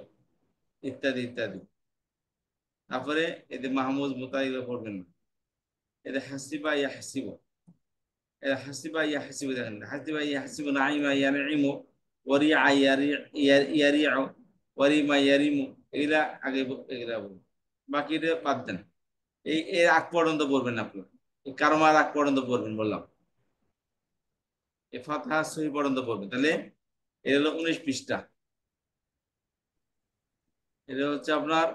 ইত্যাদি ইত্যাদি। তারপরে এতে মাহমুদ মুতাইলা পড়বেন না। এতে হাসিবা ইয়াহসিবু, এতে হাসিবা ইয়াহসিবু, দেখেন হাসিবা ইয়াহসিবু, নাইমা ইয়ানঈমু, ওয়ারিআ ইয়ারিউ, ওয়ারিমা ইয়ারিমু, এগুলা আগে এগুলা বলুন, বাকিটা বাদ দেন। এই এর আগ পর্যন্ত পড়বেন আপনার, এই কারমার আগ পর্যন্ত পড়বেন বললাম, এই ফাতহা সহি পর্যন্ত পড়বেন। তাহলে এটা হলো 19 পৃষ্ঠা, এটা হচ্ছে আপনার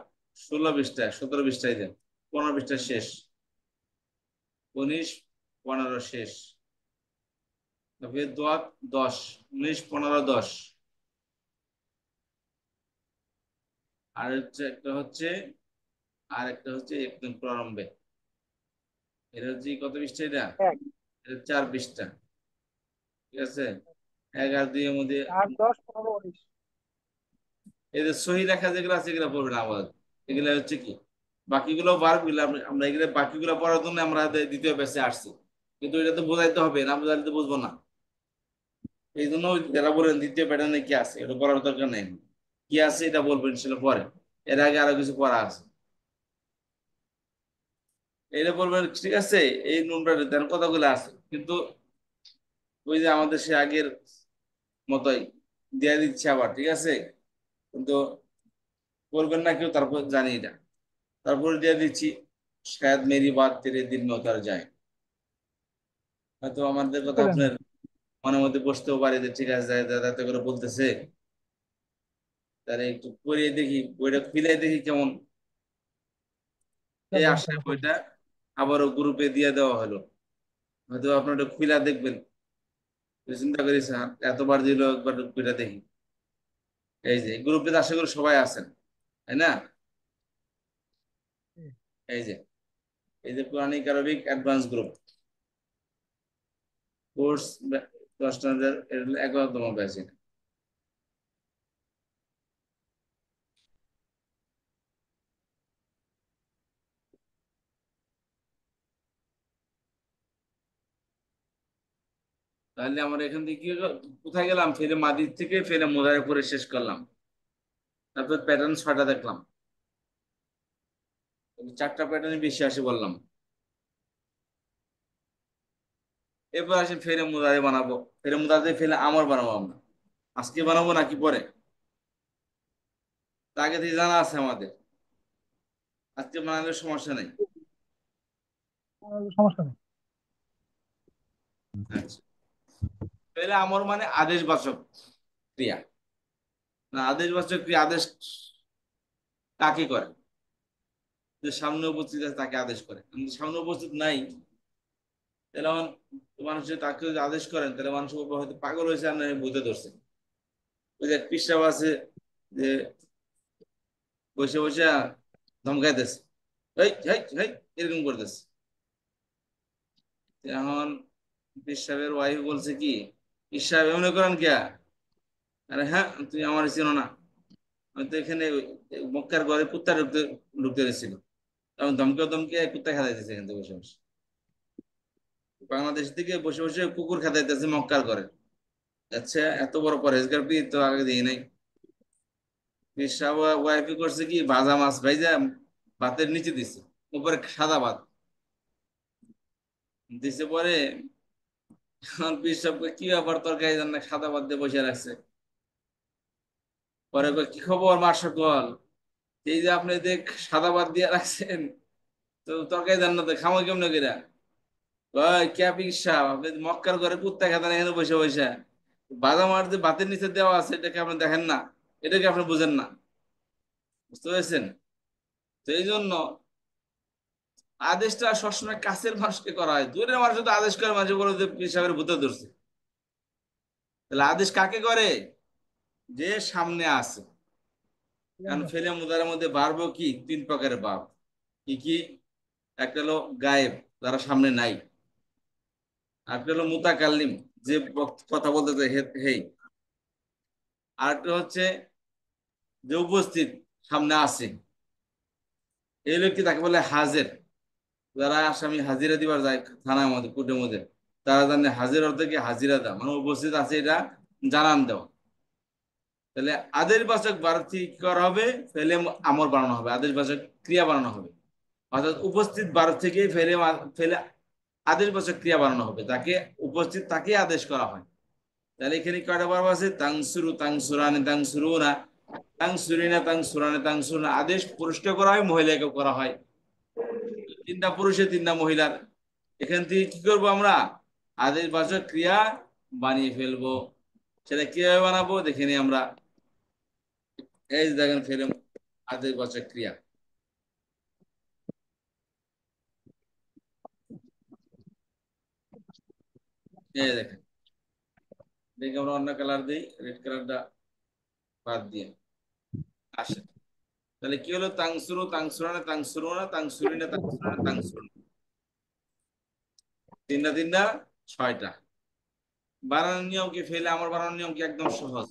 16 পৃষ্ঠায়, 17 পৃষ্ঠায় দেন, 15 পৃষ্ঠা শেষ, 19 15 শেষ। তারপরে দোয়া 10, 19 15 10। আর হচ্ছে একটা হচ্ছে, আর একটা হচ্ছে একদম প্রারম্ভে, এটা হচ্ছে কত পৃষ্ঠা, এটা এক, এটা 4 পৃষ্ঠা, ঠিক আছে। 11 2 এর মধ্যে 8 10 15 19। এদের সহি লেখা যেগুলো আছে এগুলো পড়বেন আবার। এগুলা হচ্ছে কি, বাকিগুলো ভার্ব গুলো আমরা এগুলো বাকিগুলো পড়ার জন্য আমরা দ্বিতীয় ব্যাচে আসছি, কিন্তু এটা তো বোঝাইতে হবে, না বোঝাইলে তো বুঝবো না। এই জন্য যারা বলেন দ্বিতীয় প্যাটার্নে কি আছে এটা পড়ার দরকার নেই, কি আছে এটা বলবেন সেটা পরে, এর আগে আরো কিছু পড়া আছে, এটা বলবেন, ঠিক আছে। এই নুনটা দেন কতগুলো আছে, কিন্তু ওই যে আমাদের সে আগের মতোই দিয়ে দিচ্ছে আবার, ঠিক আছে, কিন্তু বলবেন না কেউ, তারপর জানি এটা, তারপরে দিয়ে দিচ্ছি, শায়দ মেরি বাত তেরে দিল মে উতর যায়। হয়তো আমাদের কথা বলেন। আপনার মনের মধ্যে বসতেও পারে যে ঠিক আছে, দাদা এত করে বলতেছে, তাহলে একটু পড়িয়ে দেখি, বইটা খুলে দেখি কেমন। এই ইনশাল্লাহ আশায় ইনশাল্লাহ করবো। বইটা আবারও গ্রুপে দিয়ে দেওয়া হলো, হয়তো আপনার ওটা খুলে দেখবেন। তো চিন্তা করি স্যার এতবার দিল, একবার বইটা দেখি। এই যে গ্রুপে আশা করি সবাই আছেন, তাই না? হুম। এই যে এই যে Quranic Arabic advance group course 10,000 এর 11তম ব্যাচ। তাহলে আমরা এখান থেকে কোথায় গেলাম, ফেরে মাদির থেকে ফেরে মোদারে করে শেষ করলাম। তারপর প্যাটার্ন 6টা দেখলাম, 4টা প্যাটার্নই বেশি আসে বললাম। এরপর আসেন ফেরে মুদারে বানাবো। ফেরে মুদারে ফেলে আমর বানাবো আমরা। আজকে বানাবো নাকি পরে, তা আগে থেকে জানা আছে আমাদের। আজকে বানালে সমস্যা নেই। সমস্যা নেই। আচ্ছা, ফেলে আমর মানে আদেশবাচক ক্রিয়া। না, আদেশবাচক ক্রিয়া আদেশ কাকে করে? যে সামনে উপস্থিত আছে তাকে আদেশ করে। যদি সামনে উপস্থিত নাই, তাহলে মানুষ যদি তাকে যদি আদেশ করেন, তাহলে মানুষ হয়তো পাগল হয়েছে আর নয় ভূতে ধরছে। ওই যে পিসাব আছে যে বসে বসে ধমকাইতেছে, এই হেই হেই এরকম করতেছে। এখন পিসাবের ওয়াইফ বলছে কি, পিসাব এমন করেন কে? আরে হ্যাঁ, তুই আমার চিনো না, আমি তো এখানে মক্কার ঘরে কুত্তা ঢুকতে ঢুকতে গেছিল, তখন ধমকে ধমকে কুত্তা খেলাইতেছে এখান থেকে বসে বসে। বাংলাদেশ থেকে বসে বসে কুকুর খেলাইতেছে মক্কার ঘরে। আচ্ছা, এত বড় পরহেজগার পীর তো আগে দিই নাই। পিসাব ওয়াইফ করছে কি, ভাজা মাছ ভাইজা ভাতের নিচে দিছে, উপরে সাদা ভাত দিছে। পরে আমার পিসাব কি ব্যাপার, তরকারি জান না, সাদা ভাত দিয়ে বসে রাখছে। পরে কয়, কি খবর মা সকল, এই যে আপনি দেখ সাদা ভাত দিয়ে রাখছেন, তো তরকারি জান না, তো খামো কেমন করে? ওই কে পিসাব, আপনি মক্কার ঘরে কুত্তা খেতেন এখানে বসে বসে, বাদাম আর যে ভাতের নিচে দেওয়া আছে এটাকে আপনি দেখেন না, এটাকে আপনি বুঝেন না, বুঝতে পেরেছেন? তো এই জন্য আদেশটা সবসময় কাছের মানুষকে করা হয়। দূরের মানুষ তো আদেশ করে, মানুষ বলে যে পিসাবের ভূতে ধরছে। তাহলে আদেশ কাকে করে? যে সামনে আছে। কারণ ফেলে মুদারের মধ্যে বাড়বো কি, 3 প্রকারের ভাব। কি কি? একটা হলো গায়েব, যারা সামনে নাই। আরেকটা হলো মুতাকাল্লিম, যে কথা বলতে চায়, হেই। আরেকটা হচ্ছে যে উপস্থিত, সামনে আছে, এই লোকটি তাকে বলে হাজের। যারা আসামি হাজিরা দিবার যায় থানার মধ্যে, কোর্টের মধ্যে, তারা জানে হাজির অর্থ কি, হাজিরা দেওয়া মানে উপস্থিত আছে এটা জানান দেওয়া। তাহলে আদেশবাচক বাড়তি কি করা হবে? ফেলে আমর বানানো হবে, আদেশবাচক ক্রিয়া বানানো হবে। অর্থাৎ উপস্থিত ভার্ব থেকে ফেলে ফেলে আদেশবাচক ক্রিয়া বানানো হবে, তাকে উপস্থিত তাকে আদেশ করা হয়। তাহলে এখানে কয়টা ভার্ব আছে? তাংসুরু, তাংসুরানি, তাংসুরুনা, তাংসুরিনা, তাংসুরানি, তাংসুরুনা। আদেশ পুরুষকে করা হয়, মহিলাকে করা হয়। 3টা পুরুষে 3টা মহিলার। এখান থেকে কি করবো আমরা? আদেশবাচক ক্রিয়া বানিয়ে ফেলবো। সেটা কিভাবে বানাবো দেখে নিই আমরা। এই যে দেখেন ফেলে আদেশবাচক ক্রিয়া, এই যে দেখেন। দেখে আমরা অন্য কালার দিই, রেড কালারটা বাদ দিয়ে আসে। তাহলে কি হলো? তাংসুরু, তাংসুরানা, তাংসুরুনা, তাংসুরিনা, তাংসুরানা, তাংসুরুনা। 3টা 6টা। বানানোর নিয়ম কি? ফেলে আমার বানানোর নিয়ম কি? একদম সহজ।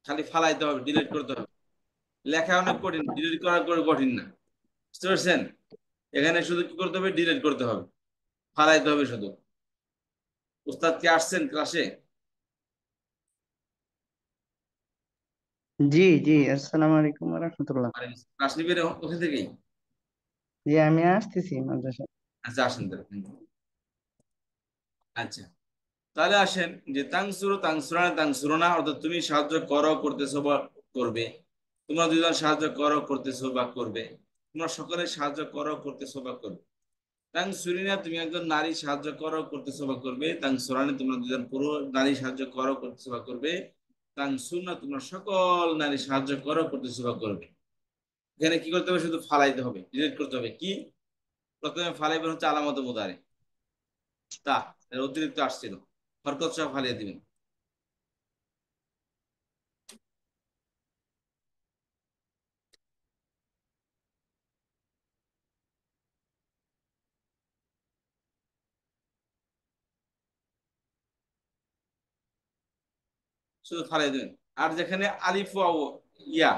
খালি ফালাইতে হবে, ডিলিট করতে হবে। লেখা অনেক কঠিন, ডিলিট করা করে কঠিন না। বুঝতে পারছেন? এখানে শুধু কি করতে হবে? ডিলিট করতে হবে, ফালাইতে হবে শুধু। উস্তাদ কি আসছেন ক্লাসে? জি জি, আসসালামু আলাইকুম রহমতুল্লাহ। আরে, ক্লাস নিবেন ওখান থেকেই? জি, আমি আসতেছি মাদ্রাসা। আচ্ছা, আসেন তাহলে। আচ্ছা, তাহলে আসেন যে তাংসুরু, তাংসুরানা, তাংসুরুনা, অর্থাৎ তুমি সাহায্য করো, করতেছো বা করবে। তোমরা দুজন সাহায্য করো, করতেছো বা করবে। তোমরা সকলে সাহায্য করো, করতেছো বা করবে। তাংসুরিনা, তুমি একজন নারী সাহায্য করো, করতেছো বা করবে। তাংসুরানি, তোমরা দুজন পুরুষ নারী সাহায্য করো, করতেছো বা করবে। তাংসুরনা, তোমরা সকল নারী সাহায্য করো, করতেছো বা করবে। এখানে কি করতে হবে? শুধু ফালাইতে হবে, ডিলিট করতে হবে। কি? প্রথমে ফালাইবেন হচ্ছে আলামত মুদারে, তা এর অতিরিক্ত আসছিল, হরকত সহ ফালিয়ে দিবেন। শুধু ফালাই দেবেন। আর যেখানে আলিফ ওয়াও ইয়া,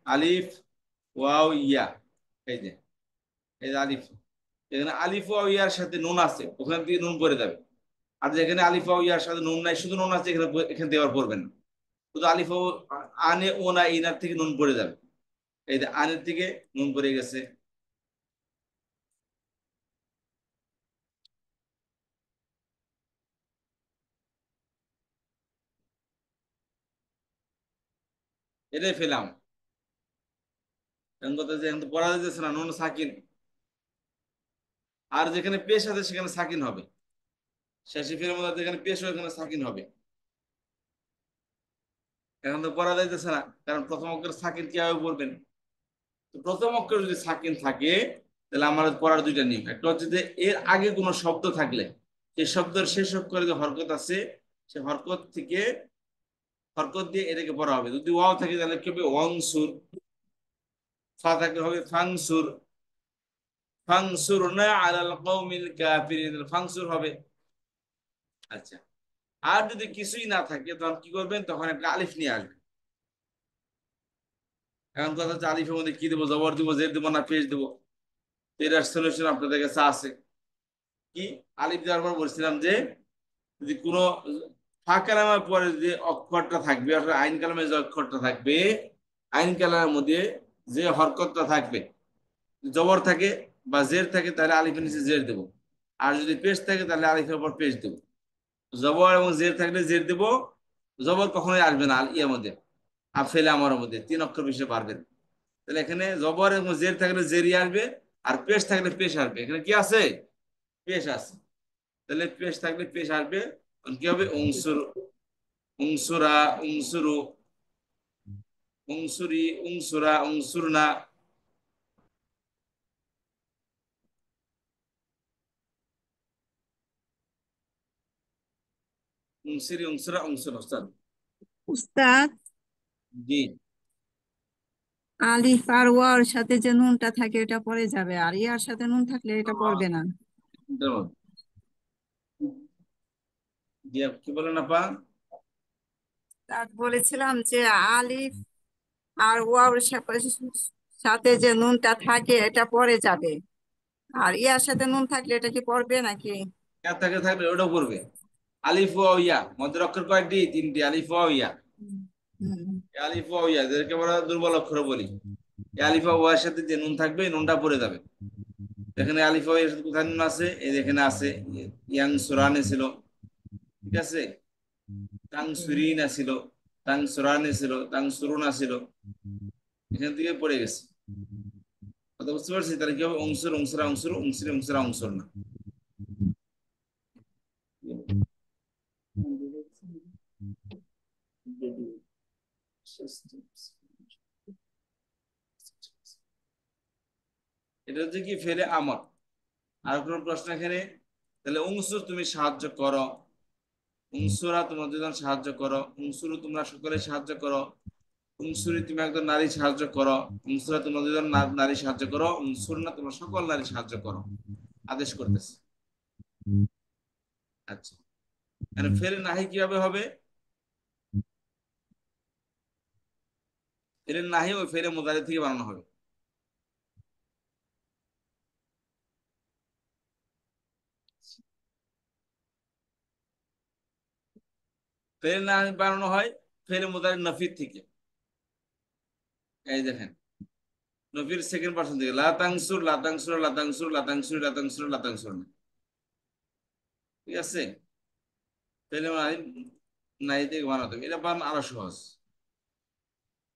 আলিফ ওয়াও ইয়া, এই যে এই যে আলিফ, এখানে আলিফ ওয়াও ইয়ার সাথে নুন আছে, ওখান থেকে নুন পড়ে যাবে। আর যেখানে আলিফ ওয়াও ইয়ার সাথে নুন নাই, শুধু নুন আছে, এখানে এখান থেকে আর পড়বেন না। শুধু আলিফ ওয়াও আনে ও না ইনার থেকে নুন পড়ে যাবে। এই যে আনের থেকে নুন পড়ে গেছে। এটাই ফেলাম। এখন কথা যে এখন তো পড়া যাচ্ছে না, নুন সাকিন। আর যেখানে পেশ আছে সেখানে সাকিন হবে। শেষে ফেরার মধ্যে যেখানে পেশ হয় ওখানে সাকিন হবে। এখন তো পড়া যাইতেছে না, কারণ প্রথম অক্ষর সাকিন কিভাবে পড়বেন? তো প্রথম অক্ষর যদি সাকিন থাকে, তাহলে আমাদের পড়ার দুইটা নিয়ম। একটা হচ্ছে যে এর আগে কোনো শব্দ থাকলে সেই শব্দের শেষ অক্ষরে যে হরকত আছে, সে হরকত থেকে হরকত দিয়ে এটাকে পড়া হবে। যদি ওয়াও থাকে তাহলে কি হবে? ওয়াংসুর। ফা থাকলে হবে ফাংসুর। ফাংসুরনা আলাল কওমিল কাফিরিন, ফাংসুর হবে। আচ্ছা, আর যদি কিছুই না থাকে তখন কি করবেন? তখন একটা আলিফ নিয়ে আসবেন। এখন কথা হচ্ছে আলিফের মধ্যে কি দেবো? জবর দেবো, জের দেবো, না পেশ দেবো? তো এটার সলিউশন আপনাদের কাছে আছে। কি? আলিফ দেওয়ার পর বলছিলাম যে যদি কোনো ফা কালামের পরে যে অক্ষরটা থাকবে, অর্থাৎ আইন কালামের যে অক্ষরটা থাকবে, আইন কালামের মধ্যে যে হরকতটা থাকবে, জবর থাকে বা জের থাকে, তাহলে আলিফের নিচে জের দেবো। আর যদি পেশ থাকে তাহলে আলিফের পর পেশ দেবো। জবর এবং জের থাকলে জের দেবো। জবর কখনোই আসবে না ইয়ের মধ্যে, ফেলে আমার মধ্যে 3 অক্ষর বিশিষ্ট পারবেন। তাহলে এখানে জবর এবং জের থাকলে জেরই আসবে, আর পেশ থাকলে পেশ আসবে। এখানে কি আছে? পেশ আছে। তাহলে পেশ থাকলে পেশ আসবে। তখন কি হবে? উংসুর, উংসুরা, উংসুরু, উংসুরি, উংসুরা, উংসুরনা। উংসিরি, উংসুরা, উংসুর। ওস্তাদ উস্তাদ, জি। আলিফ আর ওয়ার সাথে যে নুনটা থাকে এটা পড়ে যাবে, আর ইয়ার সাথে নুন থাকলে এটা পড়বে না। জি, কি বলেন আপা? তার বলেছিলাম যে আলিফ আর ওয়ার সাথে যে নুনটা থাকে এটা পড়ে যাবে, আর ইয়ার সাথে নুন থাকলে এটা কি পড়বে নাকি? ইয়া থাকে থাকলে ওটাও করবে। আলিফ ওয়া ইয়া মধ্যের অক্ষর কয়টি? 3টি। আলিফ ওয়া ইয়া, হুম, হুম, আলিফ ওয়া ইয়া যেটাকে আমরা দুর্বল অক্ষর বলি। এই আলিফ ওয়া এর সাথে যে নুন থাকবে, নুনটা পড়ে যাবে। এখানে আলিফ ওয়া এর সাথে কোথায় নুন আছে? এই যে এখানে আছে। ইয়াং সুরানে ছিল, ঠিক আছে। তাং সুরিনা ছিল, তাং সুরানে ছিল, তাং সুরুনা ছিল, এখান থেকে পড়ে গেছে। কথা বুঝতে পারছি? তাহলে কি হবে? অংশুর, অংশুরা, অংশুর, অংশির, অংশুরা, অংশুর না। এটা হচ্ছে কি? ফেলে আমর। আর কোনো প্রশ্ন এখানে? তাহলে অংশুর তুমি সাহায্য করো, অংশুরা তোমরা দুজন সাহায্য করো, অংশুরু তোমরা সকলে সাহায্য করো, অংশুরি তুমি একজন নারী সাহায্য করো, অংশুরা তোমরা দুজন নারী সাহায্য করো, অংশুর না তোমরা সকল নারী সাহায্য করো, আদেশ করতেছে। আচ্ছা, মানে ফেলে নাহি কিভাবে হবে? ফেলে নাহি ওই ফেলে মুদারি থেকে বানানো হবে। ফেলে নাহি বানানো হয় ফেলে মুদারি নফির থেকে। এই দেখেন, নফির সেকেন্ড পার্সন থেকে লাতাংসুর, লাতাংসুর, লাতাংসুর, লাতাংসুর, লাতাংসুর, লাতাংসুর, ঠিক আছে। ফেলে নাহি নাহি থেকে বানাতে হবে। এটা বানানো আরো সহজ।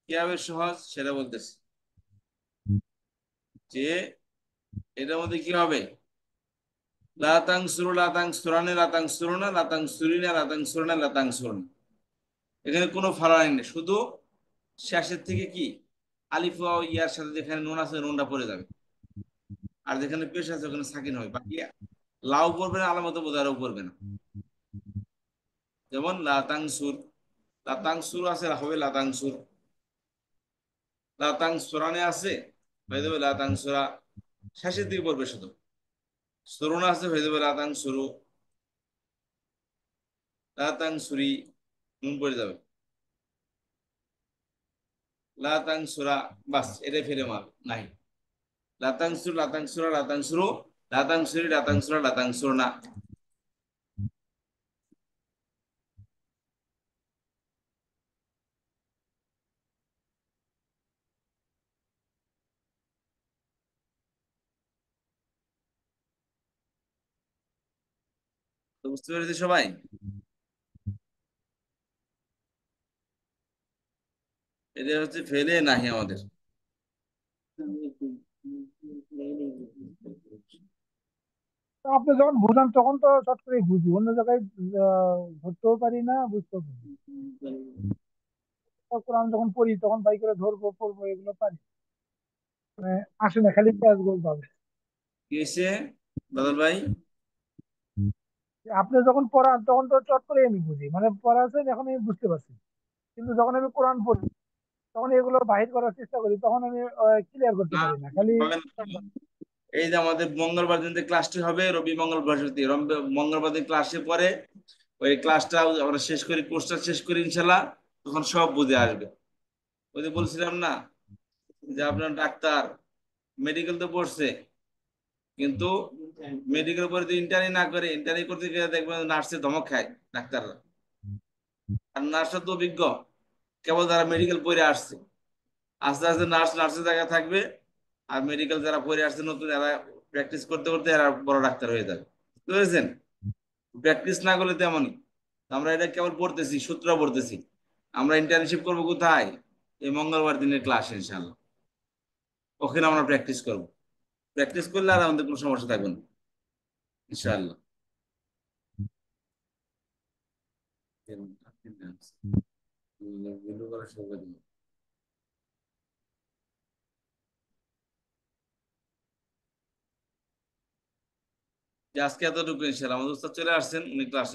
কিভাবে সহজ সেটা বলতেছি, যে এটার মধ্যে কি হবে? লাতাং সুরু, লাতাং সুরানে, লাতাং সুরুনা, লাতাং সুরিনা, লাতাং সুরনা, লাতাং সুরনা। এখানে কোনো ফালা নেই, শুধু শেষের থেকে কি আলিফ ওয়া ইয়ার সাথে যেখানে নুন আছে নুনটা পড়ে যাবে। আর যেখানে পেশ আছে ওখানে সাকিন হবে। বাকি লাউ পড়বে না, আলামত বোঝারও পড়বে না। যেমন লাতাং সুর, লাতাং সুর আছে হবে লাতাং সুর। লাতাং সুরানে আছে হয়ে যাবে লাতাং সুরা, শেষের দিকে পড়বে শুধু। সুরুনা আছে হয়ে যাবে লাতাং সুরু, লাতাং সুরি, নুন পড়ে যাবে। লাতাংসুরা, বাস এটাই ফেলে মার নাই। লাতাংসুর লাতাংসুরা লাতাংসুরু লাতাংসুরি লাতাংসুরা লাতাংসুর না। তো বুঝতে পেরেছি সবাই? এটা হচ্ছে ফেলে নাহি আমাদের। তো আপনি যখন বোঝান তখন তো চট করে বুঝি, অন্য জায়গায় ধরতেও পারি না, বুঝতেও পারি না। তারপর আমি যখন পড়ি তখন বাই করে ধরবো পড়বো এগুলো পারি, মানে আসে না, খালি ক্যাচ গোল পাবে। কি হয়েছে বাদল ভাই? আপনি যখন পড়ান তখন তো চট করে আমি বুঝি, মানে পড়াচ্ছেন এখন আমি বুঝতে পারছি, কিন্তু যখন আমি কোরআন পড়ি তখন এগুলো বাহির করার চেষ্টা করি, তখন আমি ক্লিয়ার করতে না, পারি না, খালি হবে না। এই যে আমাদের মঙ্গলবার দিন যে ক্লাসটি হবে, রবি মঙ্গল বৃহস্পতি, মঙ্গলবার দিন ক্লাসে পরে ওই ক্লাসটা আমরা শেষ করি, কোর্সটা শেষ করি ইনশাল্লাহ, তখন সব বুঝে আসবে। ওই যে বলছিলাম না যে আপনার ডাক্তার মেডিকেল তো পড়ছে, কিন্তু মেডিকেল পরে যদি ইন্টার্নি না করে, ইন্টার্নি করতে গিয়ে দেখবেন নার্সে ধমক খায় ডাক্তাররা। আর নার্সরা তো অভিজ্ঞ, কেবল যারা মেডিকেল পড়ে আসছে। আস্তে আস্তে নার্সের জায়গায় থাকবে, আর মেডিকেল যারা পড়ে আসছে নতুন, এরা প্র্যাকটিস করতে করতে এরা বড় ডাক্তার হয়ে যাবে। বুঝতে পেরেছেন? প্র্যাকটিস না করলে তেমনই। আমরা এটা কেবল পড়তেছি, সূত্র পড়তেছি। আমরা ইন্টার্নশিপ করবো কোথায়? এই মঙ্গলবার দিনের ক্লাস ইনশাল্লাহ, ওখানে আমরা প্র্যাকটিস করবো। প্র্যাকটিস করলে আর আমাদের কোনো সমস্যা থাকবে না ইনশাল্লাহ। যে আজকে এতটুকু ইনশাল্লাহ। আমাদের উস্তাদ চলে আসছেন, উনি ক্লাস